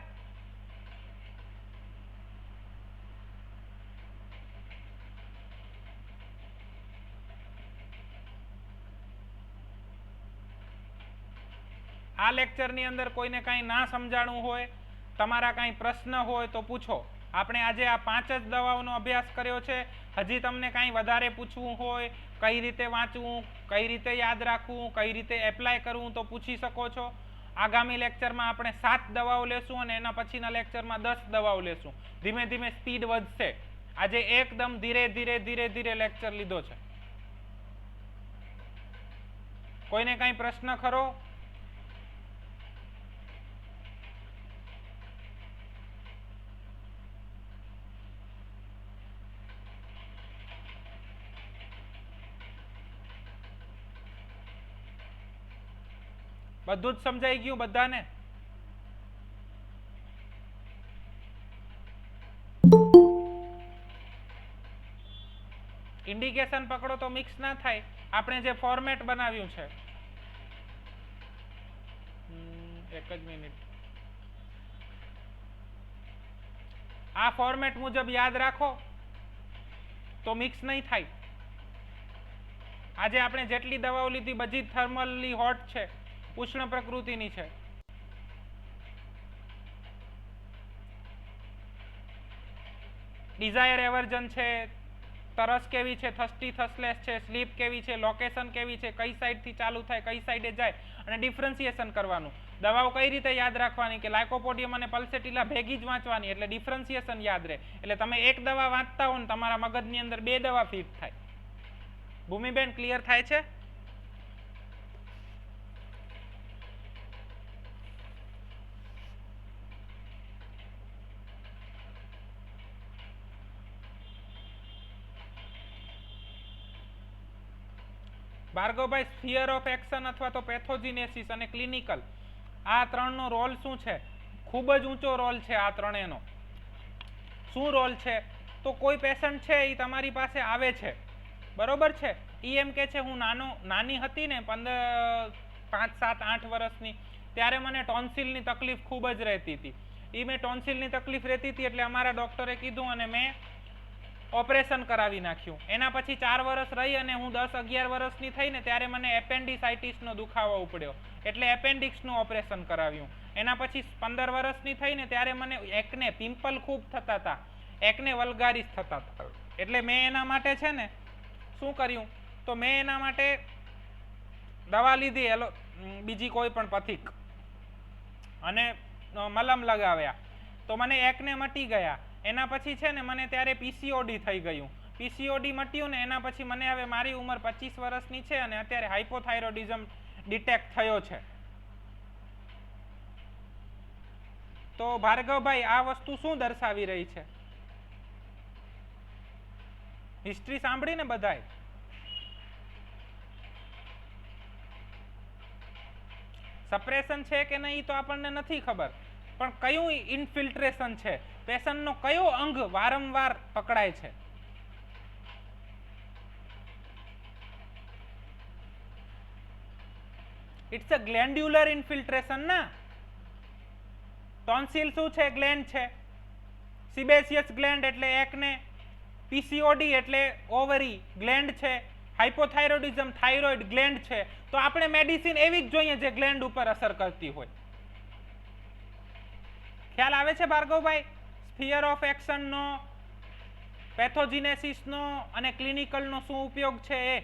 આ લેક્ચરની અંદર કોઈને કાંઈ ના સમજાણું હોય, તમારા કાંઈ પ્રશ્ન હોય તો પૂછો. આપણે આજે આ 5 જ દવાઓનો અભ્યાસ કર્યો છે. હજી તમને કાંઈ વધારે પૂછવું હોય, કઈ રીતે વાંચવું, કઈ રીતે યાદ રાખવું, કઈ રીતે એપ્લાય કરવું તો પૂછી શકો છો. આગામી લેક્ચરમાં આપણે 7 દવાઓ લેશું અને એના પછીના લેક્ચરમાં 10 દવાઓ લેશું. ધીમે ધીમે સ્પીડ વધશે. આજે એકદમ ધીરે ધીરે લેક્ચર લીધો છે. કોઈને કાંઈ પ્રશ્ન ખરો? બધું જ સમજાઈ ગયું બધાને? ઇન્ડિકેશન પકડો તો મિક્સ ના થાય. આપણે જે ફોર્મેટ બનાવ્યું છે, એક જ મિનિટ, આ ફોર્મેટ મુજબ યાદ રાખો તો મિક્સ નહીં થાય. આજે આપણે જેટલી દવાઓ લીધી બધી થર્મલી હોટ છે, ઉષ્ણ પ્રકૃતિની છે. ડિઝાયર એવર્જન છે, તરસ કેવી છે, થર્સ્ટી થર્સ્ટલેસ છે, સ્લીપ કેવી છે, લોકેશન કેવી છે, કઈ સાઈડથી ચાલુ થાય, કઈ સાઈડે જાય, અને ડિફરન્સિએશન કરવાનું. દવાઓ કઈ રીતે યાદ રાખવાની કે લાઇકોપોડિયમ અને પલ્સેટિલા ભેગી જ વાંચવાની, એટલે ડિફરન્સિએશન યાદ રહે. એટલે તમે એક દવા વાંચતા હો ને તમારા મગજની અંદર 2 દવા ફિટ થાય. ભૂમિબેન, ક્લિયર થાય છે? ભાર્ગવભાઈ, સ્ફિયર ઓફ એક્શન અથવા તો પેથોજીનેસિસ અને ક્લિનિકલ, આ ત્રણનો રોલ શું છે? ખૂબ જ ઊંચો રોલ છે આ ત્રણેયનો. શું રોલ છે? તો કોઈ પેશન્ટ છે એ તમારી પાસે આવે છે, બરોબર છે, એ એમ કે છે હું નાની હતી ને 5, 7, 8 વર્ષની, ત્યારે મને ટોન્સિલની તકલીફ ખૂબ જ રહેતી હતી. એ મેં ટોન્સિલની તકલીફ રહેતી હતી એટલે અમારા ડૉક્ટરે કીધું અને મેં ઓપરેશન કરાવી નાખ્યું. એના પછી 4 વર્ષ રહી અને હું 10, 11 વર્ષની થઈને ત્યારે મને એપેન્ડિસાઇટિસનો દુખાવો ઉપડ્યો, એટલે એપેન્ડિક્સનું ઓપરેશન કરાવ્યું. એના પછી 15 વર્ષની થઈને ત્યારે મને એકને પિમ્પલ ખૂબ થતા હતા, એકને વલ્ગારિસ થતા હતા. એટલે મેં એના માટે છે ને શું કર્યું, તો મેં એના માટે દવા લીધી, બીજી કોઈ પણ પથિક, અને મલમ લગાવ્યા, તો મને એકને મટી ગયા. એના પછી છે ને મને ત્યારે પીસીઓડી થઈ ગયું. પીસીઓડી મટ્યું ને એના પછી મને હવે મારી ઉંમર 25 વર્ષની છે અને અત્યારે હાઇપોથાઇરોઇડિઝમ ડિટેક્ટ થયો છે. તો ભાર્ગવભાઈ, આ વસ્તુ શું દર્શાવી રહી છે? હિસ્ટ્રી સાંભળીને બધાય? સપ્રેશન છે કે નહીં તો આપણને નથી ખબર, પણ કયું ઇન્ફિલ્ટ્રેશન છે, પેશન્ટનો કયો અંગ વારંવાર પકડાય છે? ઇટ્સ અ ગ્લેન્ડ્યુલર ઇન્ફિલ્ટ્રેશન ના. ટોન્સિલ શું છે? ગ્લેન્ડ છે. સિબેસિયસ ગ્લેન્ડ એટલે એકને, પીસીઓડી એટલે ઓવરી ગ્લેન્ડ છે, હાઇપોથાઇરોઇડિઝમ થાઇરોઇડ ગ્લેન્ડ છે. તો આપણે મેડિસિન એવી જ જોઈએ જે ગ્લેન્ડ ઉપર અસર કરતી હોય. ખ્યાલ આવે છે ભાર્ગવભાઈ? સ્ફિયર ઓફ એક્શનનો, પેથોજીનેસિસનો અને ક્લિનિકલનો શું ઉપયોગ છે એ?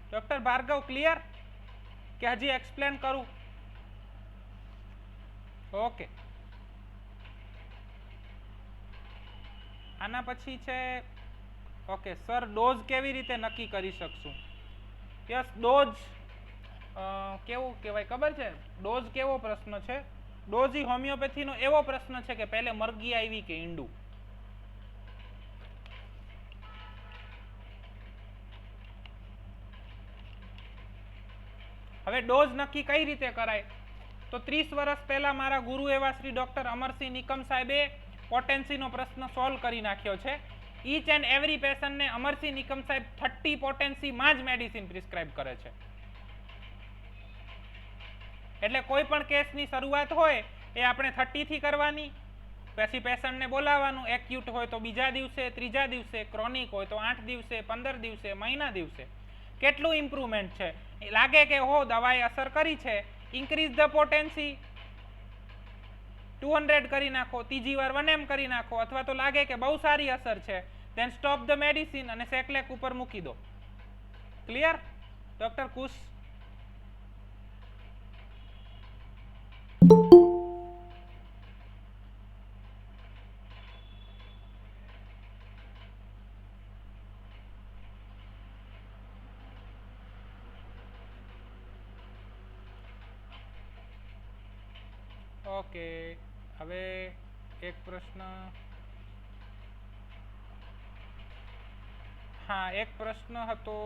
ડોક્ટર ભાર્ગવ, ક્લિયર કે હજી એક્સપ્લેન કરું? ઓકે. આના પછી છે ઓકે સર, ડોઝ કેવી રીતે નક્કી કરી શકશું? યસ, ડોઝ કેવું કહેવાય ખબર છે? ડોઝ કેવો પ્રશ્ન છે? ડોઝ ઈ હોમિયોપેથીનો એવો પ્રશ્ન છે કે પહેલે મરઘી આવી કે ઈંડું. હવે ડોઝ નક્કી કઈ રીતે કરાય? તો 30 વર્ષ પહેલા મારા ગુરુ એવા શ્રી ડોક્ટર અમરસિંહ નિકમ સાહેબે પોટેન્સીનો પ્રશ્ન સોલ્વ કરી નાખ્યો છે. ઈચ એન્ડ એવરી પેશન્ટને અમરસિંહ નિકમ સાહેબ 30 પોટેન્સીમાં જ મેડિસિન પ્રિસ્ક્રાઇબ કરે છે. એટલે કોઈ પણ કેસની શરૂઆત હોય એ આપણે 30 થી કરવાની, પછી પેશન્ટને બોલાવવાનું, એક્યુટ હોય તો બીજા દિવસે, ત્રીજા દિવસે, ક્રોનિક હોય તો 8 દિવસે, 15 દિવસે, મહિના દિવસે. કેટલું ઇમ્પ્રુવમેન્ટ છે. લાગે કે હો દવાએ અસર કરી છે, ઇન્ક્રીઝ ધ પોટેન્સી 200 કરી નાખો, ત્રીજી વાર 1 કરી નાખો, અથવા તો લાગે કે બહુ સારી અસર છે, then stop the medicine અને સેકલેક ઉપર મૂકી દો. ક્લિયર ડોક્ટર કુશ? ઓકે, હવે એક પ્રશ્ન, હા એક પ્રશ્ન હતો,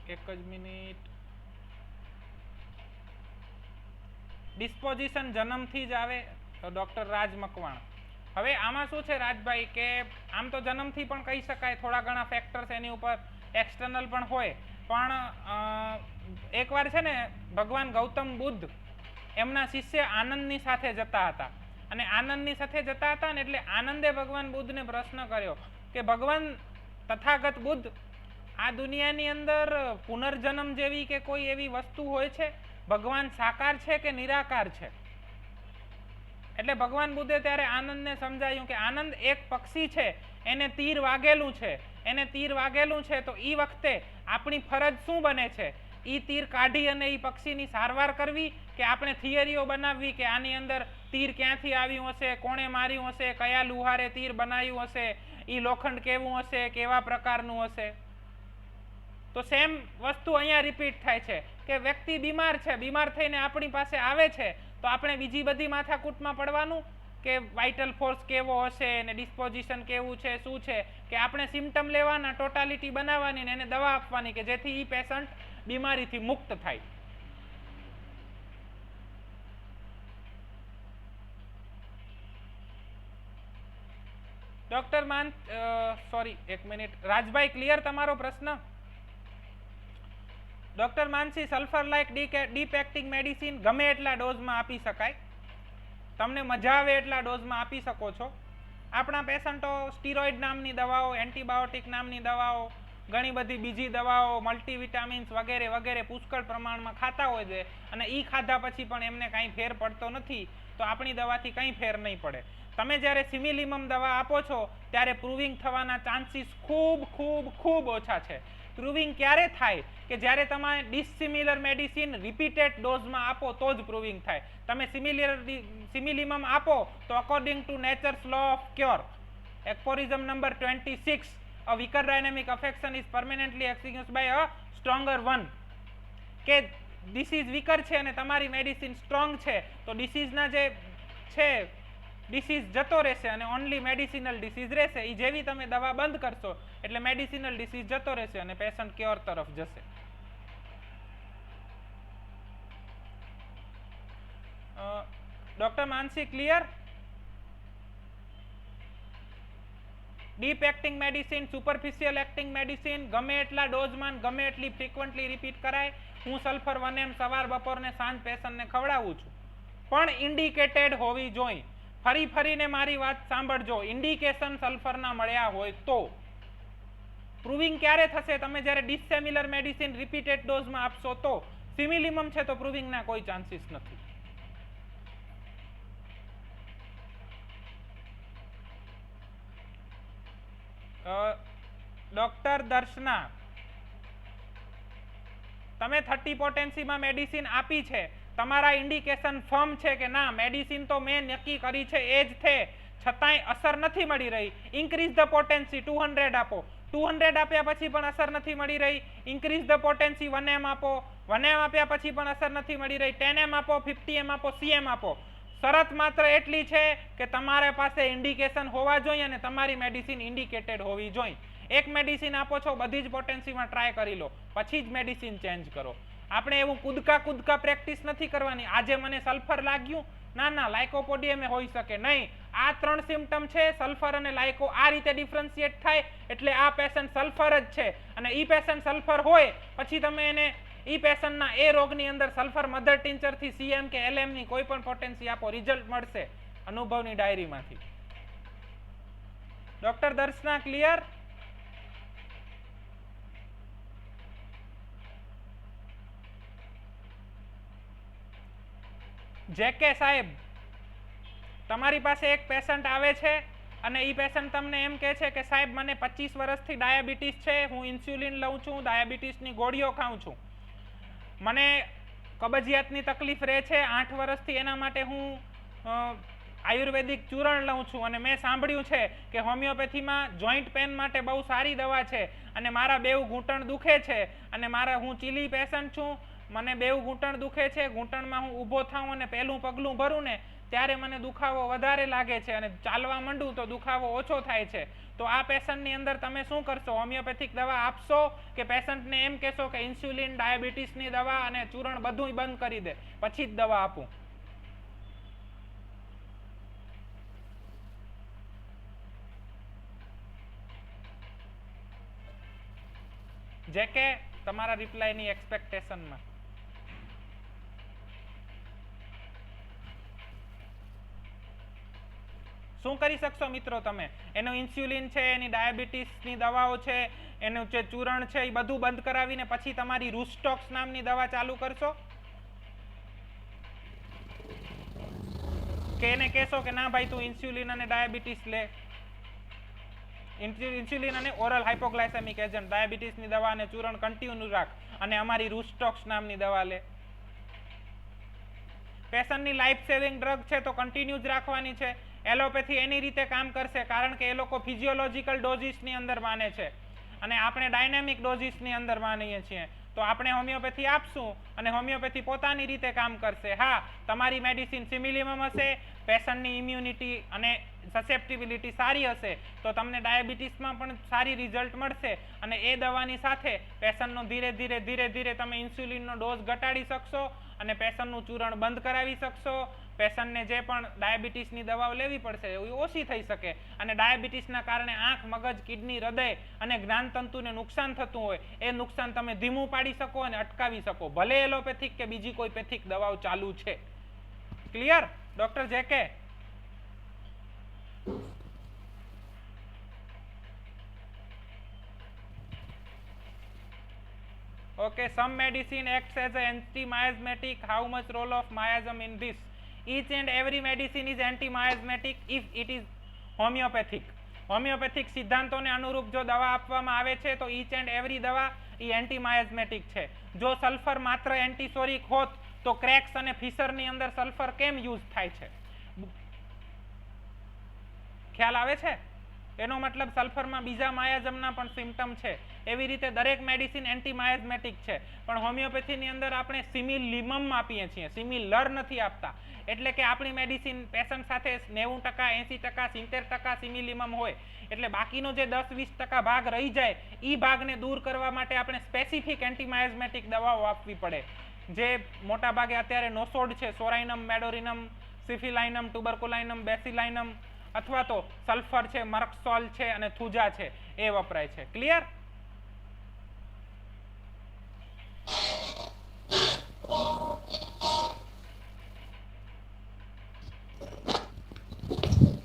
એક જ મિનિટ. ડિસ્પોઝિશન જન્મથી જ આવે? ડોક્ટર રાજ મકવાણ. હવે આમાં શું છે રાજભાઈ, કે આમ તો જન્મથી પણ કહી શકાય, થોડા ઘણા ફેક્ટર્સ એની ઉપર એક્સટર્નલ પણ હોય, પણ એકવાર છે ને ભગવાન ગૌતમ બુદ્ધ એમના શિષ્ય આનંદની સાથે જતા હતા, અને આનંદની સાથે જતા હતા ને એટલે આનંદે ભગવાન બુદ્ધને પ્રશ્ન કર્યો કે ભગવાન તથાગત બુદ્ધ, આ દુનિયાની અંદર પુનર્જન્મ જેવી કે કોઈ એવી વસ્તુ હોય છે? ભગવાન સાકાર છે કે નિરાકાર છે? એટલે ભગવાન બુદ્ધે ત્યારે આનંદને સમજાયું કે આનંદ, એક પક્ષી છે, એને તીર વાગેલું છે, એને તીર વાગેલું છે, તો એ વખતે આપણી ફરજ શું બને છે? એ તીર કાઢી અને એ પક્ષીની સારવાર કરવી, કે આપણે થિયરીઓ બનાવવી કે આની અંદર તીર ક્યાંથી આવ્યું હશે, કોણે માર્યું હશે, કયા લુહારે તીર બનાવ્યું હશે, એ લોખંડ કેવું હશે, કેવા પ્રકારનું હશે? તો સેમ વસ્તુ અહીંયા રિપીટ થાય છે કે વ્યક્તિ બીમાર છે, બીમાર થઈને આપણી પાસે આવે છે, તો આપણે બીજી બધી માથાકૂટમાં પડવાનું કે વાઇટલ ફોર્સ કેવો હશે ને ડિસ્પોઝિશન કેવું છે, શું છે, કે આપણે સિમ્ટમ લેવાના, ટોટાલિટી બનાવવાની ને એને દવા આપવાની કે જેથી એ પેશન્ટ બીમારીથી મુક્ત થાય. ડોક્ટર સોરી એક મિનિટ રાજભાઈ, ક્લિયર તમારો પ્રશ્ન? Doctor Mansi, sulphur like deep acting medicine ગમે એટલા ડોઝમાં આપી શકાય, તમને મજા આવે એટલા ડોઝમાં આપી શકો છો. આપણા પેશન્ટો સ્ટીરોઇડ નામની દવાઓ, એન્ટીબાયોટિક નામની દવાઓ, ઘણી બધી બીજી દવાઓ, મલ્ટીવિટામિન્સ વગેરે વગેરે પુષ્કળ પ્રમાણમાં ખાતા હોય છે, અને એ ખાધા પછી પણ એમને કાંઈ ફેર પડતો નથી, તો આપણી દવાથી કંઈ ફેર નહીં પડે. તમે જ્યારે સિમિલિમમ દવા આપો છો ત્યારે પ્રૂવિંગ થવાના ચાન્સીસ ખૂબ ખૂબ ખૂબ ઓછા છે. પ્રૂવિંગ ક્યારે થાય? કે જ્યારે તમે ડિસિમિલર મેડિસિન રિપીટેડ ડોઝમાં આપો તો જ પ્રૂવિંગ થાય. તમે સિમિલિમમ આપો તો according to nature's law of cure, aphorism number 26, a weaker dynamic affection is permanently extinguished by a stronger one, કે ડિસીઝ વીકર છે અને તમારી મેડિસિન સ્ટ્રોંગ છે, તો ડિસીઝના જે છે ડિસીઝ જતો રહેશે અને ઓનલી મેડિસિનલ ડિસીઝ રહેશે. એ જેવી તમે દવા બંધ કરશો એટલે મેડિસિનલ ડિસીઝ જતો રહેશે અને પેશન્ટ ક્યોર તરફ જશે. Doctor Mansi, clear? Deep acting medicine, superficial acting medicine ગમે એટલા ડોઝમાં ગમે એટલી ફ્રીક્વન્ટલી રિપીટ કરાય. હું સલ્ફર 1 સવાર બપોર ને સાંજ પેશન્ટને ખવડાવું છું, પણ ઇન્ડિકેટેડ હોવી જોઈએ. ફરી ફરીને મારી વાત સાંભળજો, ઇન્ડિકેશન સલ્ફરના મળ્યા હોય તો. પ્રૂવિંગ ક્યારે થશે? તમે જ્યારે ડિસિમિલર મેડિસિન રિપીટેડ ડોઝમાં આપશો તો. સિમિલિમમ છે તો પ્રૂવિંગના કોઈ ચાન્સીસ નથી. ડોક્ટર દર્શના, તમે 30 પોટેન્સીમાં મેડિસિન આપી છે, તમારા ઇન્ડિકેશન ફર્મ છે કે ના મેડિસિન તો મેં નક્કી કરી છે એ જ છે, છતાંય અસર નથી મળી રહી, ઇન્ક્રીઝ ધ પોટેન્સી 200 આપો. 200 આપ્યા પછી પણ અસર નથી મળી રહી, ઇન્ક્રીઝ ધ પોટેન્સી 1m આપો. 1m આપ્યા પછી પણ અસર નથી મળી રહી, 10m આપો, 50m આપો, cm આપો. શરત માત્ર એટલી છે કે તમારા પાસે ઇન્ડિકેશન હોવા જોઈએ અને તમારી મેડિસિન ઇન્ડિકેટેડ હોવી જોઈએ. એક મેડિસિન આપો છો, બધી જ પોટેન્સીમાં ટ્રાય કરી લો, પછી જ મેડિસિન ચેન્જ કરો. આપણે એવું કૂદકા પ્રેક્ટિસ નથી કરવાની. આજે મને સલ્ફર લાગ્યું, ના લાઇકોપોડિયમ હોઈ શકે નહીં. આ 3 સિમ્ટમ છે, સલ્ફર અને લાઇકો આ રીતે ડિફરન્શિએટ થાય એટલે આ પેશન્ટ સલ્ફર જ છે, અને ઈ પેશન્ટ સલ્ફર હોય પછી તમે એને ઈ પેશન્ટના એ રોગની અંદર સલ્ફર મધર ટિંચરથી CM કે LM ની કોઈ પણ પોટેન્સી આપો, રિઝલ્ટ મળશે અનુભવની ડાયરીમાંથી. Doctor Darshana clear? જેકે સાહેબ, તમારી પાસે એક પેશન્ટ આવે છે અને એ પેશન્ટ તમને એમ કહે છે કે સાહેબ મને 25 વર્ષથી ડાયાબિટીસ છે, હું ઇન્સ્યુલિન લઉં છું, ડાયાબિટીસની ગોળીઓ ખાઉં છું, મને કબજિયાતની તકલીફ રહે છે 8 વર્ષથી, એના માટે હું આયુર્વેદિક ચૂરણ લઉં છું અને મેં સાંભળ્યું છે કે હોમિયોપેથીમાં જોઈન્ટ પેન માટે બહુ સારી દવા છે અને મારા બેઉ ઘૂંટણ દુખે છે અને હું ચીલી પેશન્ટ છું, મને બેઉ ઘૂંટણ દુખે છે, ઘૂંટણમાં હું ઊભો થાઉં અને પહેલું પગલું ભરું ને ત્યારે મને દુખાવો વધારે લાગે છે અને ચાલવા માંડું તો દુખાવો ઓછો થાય છે, તો આ પેશન્ટની અંદર તમે શું કરશો? હોમિયોપેથિક દવા આપશો કે પેશન્ટને એમ કહેશો કે ઇન્સ્યુલિન, ડાયાબિટીસની દવા અને ચૂરણ બધું બંધ કરી દે પછી જ દવા આપું? જે કે તમારા રિપ્લાયની એક્સપેક્ટેશનમાં શું કરી શકશો મિત્રો? તમે એનું ઇન્સ્યુલિન છે, એની ડાયાબિટીસની દવાઓ છે, એનું જે ચૂરણ છે એ બધું બંધ કરાવીને પછી તમારી રૂસ્ટોક્સ નામની દવા ચાલુ કરશો કે એને કહેશો કે ના ભાઈ તું ઇન્સ્યુલિન અને ડાયાબિટીસ લે, ઇન્સ્યુલિન અને ઓરલ હાઇપોગ્લાયસેમિક એજન્ટ, ડાયાબિટીસની દવા અને ચૂરણ કન્ટિન્યુ રાખ અને અમારી રૂસ્ટોક્સ નામની દવા લે? પેશન્ટની લાઈફ સેવિંગ ડ્રગ છે તો કન્ટિન્યુ જ રાખવાની છે. એલોપેથી એની રીતે કામ કરશે કારણ કે એ લોકો ફિઝિયોલોજીકલ ડોઝિસની અંદર માને છે અને આપણે ડાયનેમિક ડોઝિસની અંદર માનીએ છીએ, તો આપણે હોમિયોપેથી આપશું અને હોમિયોપેથી પોતાની રીતે કામ કરશે. હા, તમારી મેડિસિન સિમિલિમમ હશે, પેશન્ટની ઇમ્યુનિટી અને સસેપ્ટિબિલિટી સારી હશે તો તમને ડાયાબિટીસમાં પણ સારી રિઝલ્ટ મળશે અને એ દવાની સાથે પેશન્ટનો ધીરે ધીરે તમે ઇન્સ્યુલિનનો ડોઝ ઘટાડી શકશો અને પેશન્ટનું ચૂરણ બંધ કરાવી શકશો. પેશન્ટને જે પણ ડાયાબિટીસની દવાઓ લેવી પડશે એ ઓછી થઈ શકે અને ડાયાબિટીસના કારણે આંખ, મગજ, કિડની, હૃદય અને જ્ઞાનતંતુને નુકસાન થતું હોય એ નુકસાન તમે ધીમું પાડી શકો અને અટકાવી શકો, ભલે એલોપેથિક કે બીજી કોઈ પેથિક દવાઓ ચાલુ છે. Clear doctor JK? Okay, some medicine acts as an anti-miasmatic. How much role of miasm in this? Each and every medicine is anti-miasmatic if it is homeopathic. Homeopathic સિદ્ધાંતોને અનુરૂપ જો દવા આપવામાં આવે છે તો ઈચ એન્ડ એવરી દવા એ એન્ટીમાયઝમેટિક છે. જો સલ્ફર માત્ર એન્ટીસોરિક હોત તો ક્રેક્સ અને ફિશરની અંદર સલ્ફર કેમ યુઝ થાય છે? ખ્યાલ આવે છે? એનો મતલબ સલ્ફરમાં બીજા માયાજમના પણ સિમ્પટમ છે. એવી રીતે દરેક મેડિસિન એન્ટીમાયઝમેટિક છે, પણ હોમિયોપેથીની અંદર આપણે સિમિલિમમ આપીએ છીએ, સિમિલર નથી આપતા. એટલે કે આપણી મેડિસિન પેશન્ટ સાથે 90%, 80%, 70% સિમિલિમમ હોય, એટલે બાકીનો જે 10-20% ભાગ રહી જાય એ ભાગને દૂર કરવા માટે આપણે સ્પેસિફિક એન્ટીમાયઝમેટિક દવાઓ આપવી પડે, જે મોટા ભાગે અત્યારે નોસોડ છે, સોરાઇનમ, મેડોરિનમ, સિફિલાઇનમ, ટુબરકુલાઇનમ, બેસિલાઇનમ, અથવા તો સલ્ફર છે, મર્કસોલ છે અને થુજા છે, એ વપરાય છે. Clear?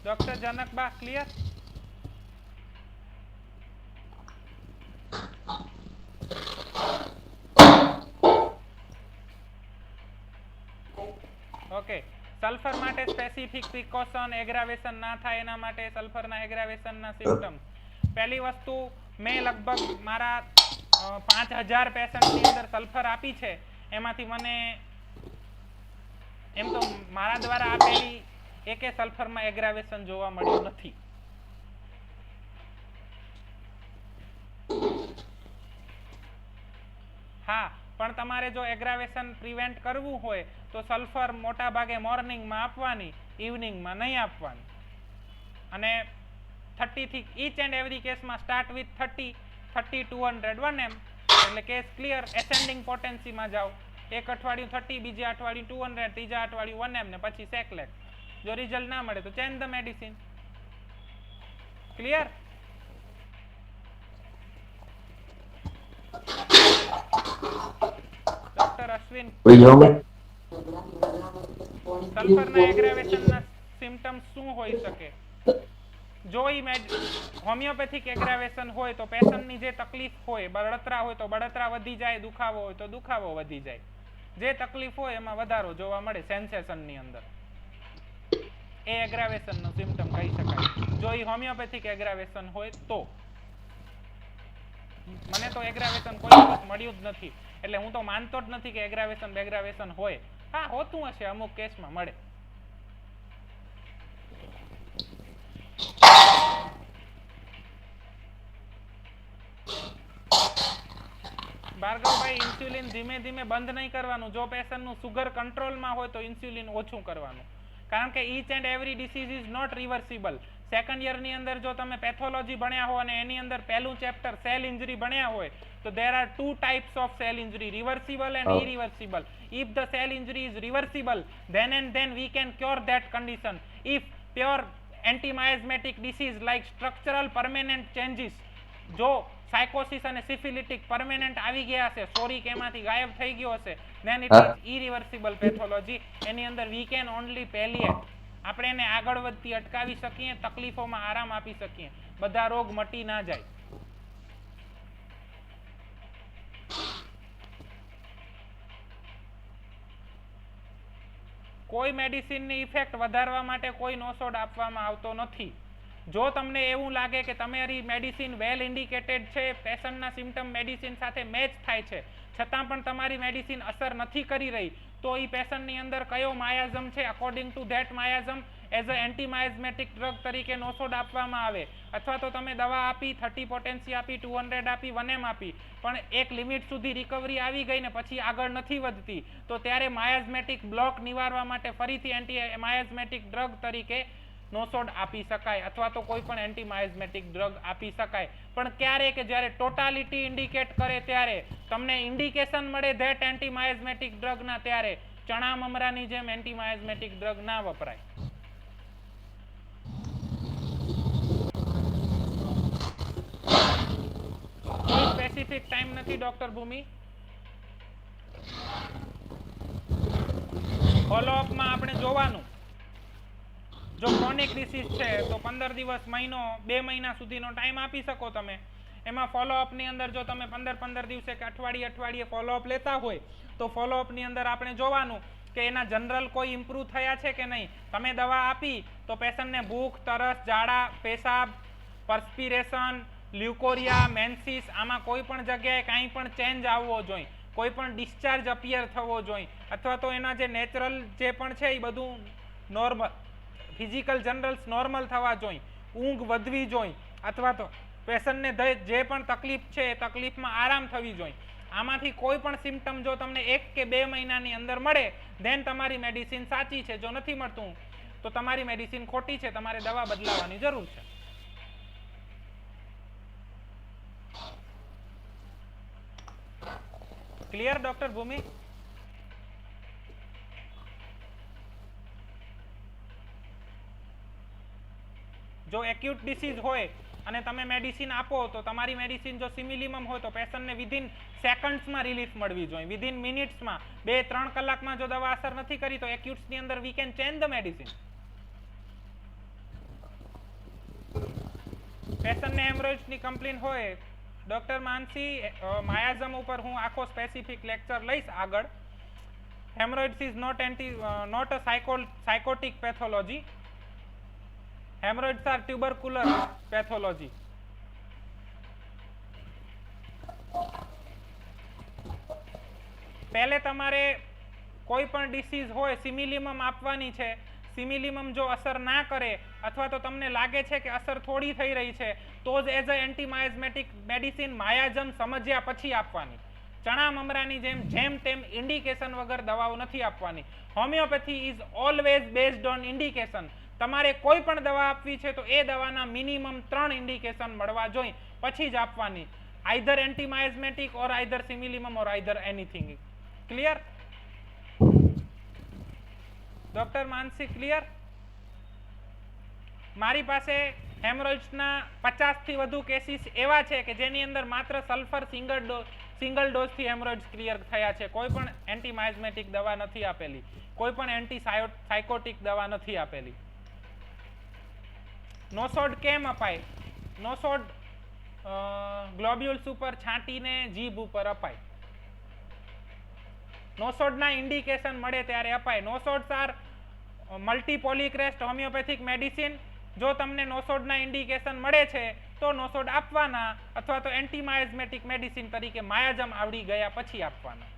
Doctor Janakba clear? Okay, sulphur માટે સ્પેસિફિક પ્રિકોશન, એગ્રાવેશન ના થાય એના માટે સલ્ફરના એગ્રાવેશનના સિમ્પટમ્સ. પહેલી વસ્તુ, મેં લગભગ મારા 5000 પેશન્ટની અંદર સલ્ફર આપી છે, એમાંથી મને એમ તો મારા દ્વારા આપેલી એકે સલ્ફરમાં એગ્રાવેશન જોવા મળ્યું નથી. હા, પણ તમારે જો એગ્રાવેશન પ્રિવેન્ટ કરવું હોય તો સલ્ફર મોટા ભાગે મોર્નિંગમાં આપવાની, ઇવનિંગમાં નહીં આપવાની. અને 30 થી ઈચ એન્ડ એવરી કેસમાં સ્ટાર્ટ વિથ 30, 200, 1 m, એટલે કેસ ક્લિયર. એસેન્ડિંગ પોટેન્સીમાં જાઓ, એક અઠવાડિયું 30, બીજા અઠવાડિયું 200, ત્રીજા અઠવાડિયું 1 m ને પછી સેકલેક. જો રિઝલ્ટ ના મળે તો change the medicine. Clear? Doctor Ashwin, સલ્ફરના એગ્રાવેશનના સિમ્પટમ્સ શું હોઈ શકે? જો ઈ હોમિયોપેથિક એગ્રાવેશન હોય તો પેશન્ટની જે તકલીફ હોય, બળતરા હોય તો બળતરા વધી જાય, દુખાવો હોય તો દુખાવો વધી જાય. જે તકલીફ હોય એમાં વધારો જોવા મળે સેન્સેશનની અંદર. એ એગ્રાવેશનનો સિમ્પટમ કહી શકાય જો ઈ હોમિયોપેથિક એગ્રાવેશન હોય તો. મને તો એગ્રાવેશન કોઈ વખત મળ્યું જ નથી, એટલે હું તો માનતો જ નથી કે એગ્રાવેશન હોય. હા, હોતું હશે, અમુક કેસમાં મળે. ભાર્ગવભાઈ, ઇન્સ્યુલિન ધીમે ધીમે બંધ નહીં કરવાનું. જો પેશન્ટનું સુગર કંટ્રોલમાં હોય તો ઇન્સ્યુલિન ઓછું કરવાનું, કારણ કે each and every disease is not reversible. Second યરની અંદર જો તમે પેથોલોજી ભણ્યા હો અને એની અંદર પહેલું ચેપ્ટર સેલ ઇન્જરી ભણ્યા હોય તો there are two types of cell injury, reversible and irreversible. If the cell injury is reversible, then and then we can cure that condition. If pure anti-miasmatic disease like structural permanent changes, જો સાયકોસિસ અને સિફિલિટિક permanent આવી ગયા હશે, સોરિક એમાંથી ગાયબ થઈ ગયો હશે, then it is irreversible pathology. એની અંદર we can only palliate. આપણે એને આગળ વધતી અટકાવી શકીએ, તકલીફોમાં આરામ આપી શકીએ, બધા રોગ મટી ના જાય. કોઈ મેડિસિનની ઇફેક્ટ વધારવા માટે કોઈ નોસોડ આપવામાં આવતો નથી. જો તમને એવું લાગે કે તમારી મેડિસિન વેલ ઇન્ડિકેટેડ છે, પેશન્ટના સિમ્પટમ મેડિસિન સાથે મેચ થાય છે, છતાં પણ તમારી મેડિસિન અસર નથી કરી રહી, તો એ પેશન્ટની અંદર કયો માયાઝમ છે, according to that miasm as a anti miasmatic drug તરીકે નોસોડ આપવામાં આવે. અથવા તો તમે દવા આપી, 30 પોટેન્સી આપી, 200 આપી, 1M આપી, પણ એક લિમિટ સુધી રિકવરી આવી ગઈ ને પછી આગળ નથી વધતી, તો ત્યારે માયાઝમેટિક બ્લોક નિવારવા માટે ફરીથી એન્ટી માયાઝમેટિક ડ્રગ તરીકે નોસોડ આપી શકાય, અથવા તો કોઈ પણ એન્ટી માયાઝમેટિક ડ્રગ આપી શકાય. પણ ક્યારે કે જ્યારે ટોટાલિટી ઇન્ડિકેટ કરે ત્યારે તમને ઇન્ડિકેશન મળે ધેટ એન્ટી માયાઝમેટિક ડ્રગના, ત્યારે ચણા મમરાની જેમ એન્ટી માયાઝમેટિક ડ્રગ ના વપરાય. કોઈ સ્પેસિફિક ટાઈમ નથી ડોક્ટર ભૂમિ. ફોલોઅપમાં આપણે જોવાનું, જો ક્રોનિક ડિસીઝ છે તો 15 દિવસ, મહિનો, 2 મહિના સુધીનો ટાઈમ આપી શકો તમે. એમાં ફોલોઅપની અંદર જો તમે 15 દિવસે કે અઠવાડિયે ફોલોઅપ લેતા હોય તો ફોલોઅપની અંદર આપણે જોવાનું કે એના જનરલ કોઈ ઇમ્પ્રૂવ થયા છે કે નહીં. તમે દવા આપી તો પેશન્ટને ભૂખ, તરસ, ઝાડા, પેશાબ, પર્સ્પિરેશન, લ્યુકોરિયા, મેન્સિસ, આમાં કોઈ પણ જગ્યાએ કાંઈ પણ ચેન્જ આવવો જોઈએ, કોઈ પણ ડિસ્ચાર્જ અપિયર થવો જોઈએ, અથવા તો એના જે નેચરલ જે પણ છે એ બધું નોર્મલ, ફિઝિકલ જનરલ્સ નોર્મલ થવા જોઈએ, ઊંઘ વધવી જોઈએ, અથવા તો પેશન્ટને જે પણ તકલીફ છે એ તકલીફમાં આરામ થવી જોઈએ. આમાંથી કોઈ પણ સિમ્પટમ જો તમને 1 કે 2 મહિનાની અંદર મળે ધેન તમારી મેડિસિન સાચી છે. જો નથી મળતું તો તમારી મેડિસિન ખોટી છે, તમારે દવા બદલાવાની જરૂર છે. ક્લિયર ડોક્ટર ભૂમિ? જો એક્યુટ ડિસીઝ હોય અને તમે મેડિસિન આપો તો તમારી મેડિસિન જો સિમિલિમમ હોય તો પેશન્ટને વિધિન સેકન્ડ્સમાં રિલીફ મળવી જોઈએ, વિધિન મિનિટ્સમાં. 2-3 કલાકમાં જો દવા અસર નથી કરી તો એક્યુટ્સની અંદર we can change the medicine. પેશન્ટને હેમરોઇડ્સની કમ્પ્લેન હોય, ડોક્ટર માનસી, માયાઝમ ઉપર હું આખો સ્પેસિફિક લેક્ચર લઈશ આગળ. Hemorrhoids is not a psychotic pathology. Hemorrhoids are tubercular pathology. પહેલે તમારે કોઈ પણ ડિસીઝ હોય સિમિલિમમ આપવાની છે. સિમિલિમમ જો અસર ના કરે અથવા તો તમને લાગે છે કે અસર થોડી થઈ રહી છે તો જ એઝ અ એન્ટી માયાઝમેટિક મેડિસિન માયાઝમ સમજ્યા પછી આપવાની. ચણા મમરાની જેમ તેમ ઇન્ડિકેશન વગર દવાઓ નથી આપવાની. Homeopathy is always based on indication. તમારે કોઈ પણ દવા આપવી છે તો એ દવાના મિનિમમ 3 ઇન્ડિકેશન મળવા જોઈએ પછી જ આપવાની. આઈધર એન્ટી માયાઝમેટિક ઓર આઈધર સિમિલિમમ ઓર either anything. Clear doctor Mansi? Clear? મારી પાસે હેમરોઇડ્સના 50 થી વધુ કેસીસ એવા છે કે જેની અંદર માત્ર સલ્ફર સિંગલ ડોઝથી હેમરોઇડ્સ ક્લિયર થયા છે. કોઈ પણ એન્ટી માયાઝમેટિક દવા નથી આપેલી, કોઈ પણ એન્ટી સાયકોટિક દવા નથી આપેલી. નોસોડ કેમ અપાય? નોસોડ ગ્લોબ્યુલ્સ ઉપર છાંટીને જીભ ઉપર અપાય. નોસોડના ઇન્ડિકેશન મળે ત્યારે અપાય. નોસોડ્સ આર મલ્ટીપોલીક્રેસ્ટ હોમિયોપેથિક મેડિસિન. જો તમને નોસોડના ઇન્ડિકેશન મળે છે તો નોસોડ આપવાના, અથવા તો એન્ટીમાયઝમેટિક મેડિસિન તરીકે માયાજમ આવડી ગયા પછી આપવાના.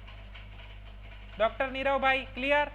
Doctor Niravbhai clear?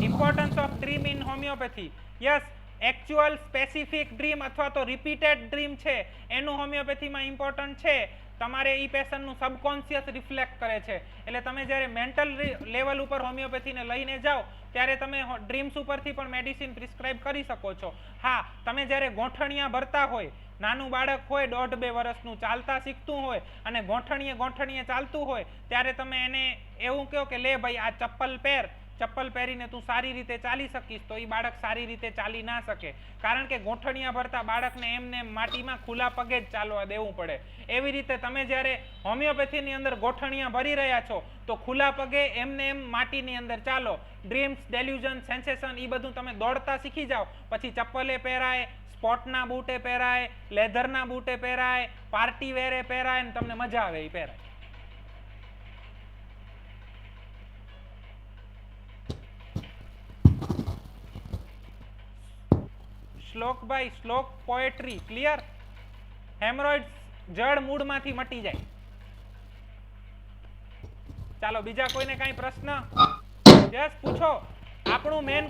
Importance of dream in homeopathy. Yes, actual specific dream અથવા તો રિપીટેડ ડ્રીમ છે એનું હોમિયોપેથીમાં ઇમ્પોર્ટન્ટ છે. તમારે એ પેશન્ટનું સબકોન્શિયસ રિફ્લેક્ટ કરે છે. એટલે તમે જ્યારે મેન્ટલ લેવલ ઉપર હોમિયોપેથીને લઈને જાઓ ત્યારે તમે ડ્રીમ્સ ઉપરથી પણ મેડિસિન પ્રિસ્ક્રાઇબ કરી શકો છો. હા, તમે જ્યારે ગોઠણિયા ભરતા હોય, નાનું બાળક હોય 1.5-2 વર્ષનું, ચાલતા શીખતું હોય અને ગોઠણીએ ચાલતું હોય, ત્યારે તમે એને એવું કહો કે લે ભાઈ આ ચપ્પલ પહેર, ચપ્પલ પહેરીને તું સારી રીતે ચાલી શકીશ, તો એ બાળક સારી રીતે ચાલી ના શકે. કારણ કે ગોઠણિયા ભરતા બાળકને એમને માટીમાં ખુલ્લા પગે જ ચાલવા દેવું પડે. એવી રીતે તમે જ્યારે હોમિયોપેથીની અંદર ગોઠણિયા ભરી રહ્યા છો તો ખુલ્લા પગે એમને એમ માટીની અંદર ચાલો. ડ્રીમ્સ, ડેલ્યુઝન, સેન્સેશન એ બધું તમે દોડતા શીખી જાઓ, પછી ચપ્પલે પહેરાય, સ્પોર્ટના બૂટે પહેરાય, લેધરના બૂટે પહેરાય, પાર્ટી વેરે પહેરાય, અને તમને મજા આવે એ પહેરાય. શ્લોકભાઈ, શ્લોક પોએટ્રી ક્લિયર? હેમરોઇડ્સ જડ મૂળમાંથી મટી જાય. ચાલો, બીજા કોઈને કાંઈ પ્રશ્ન? યસ, પૂછો. આપણું મેન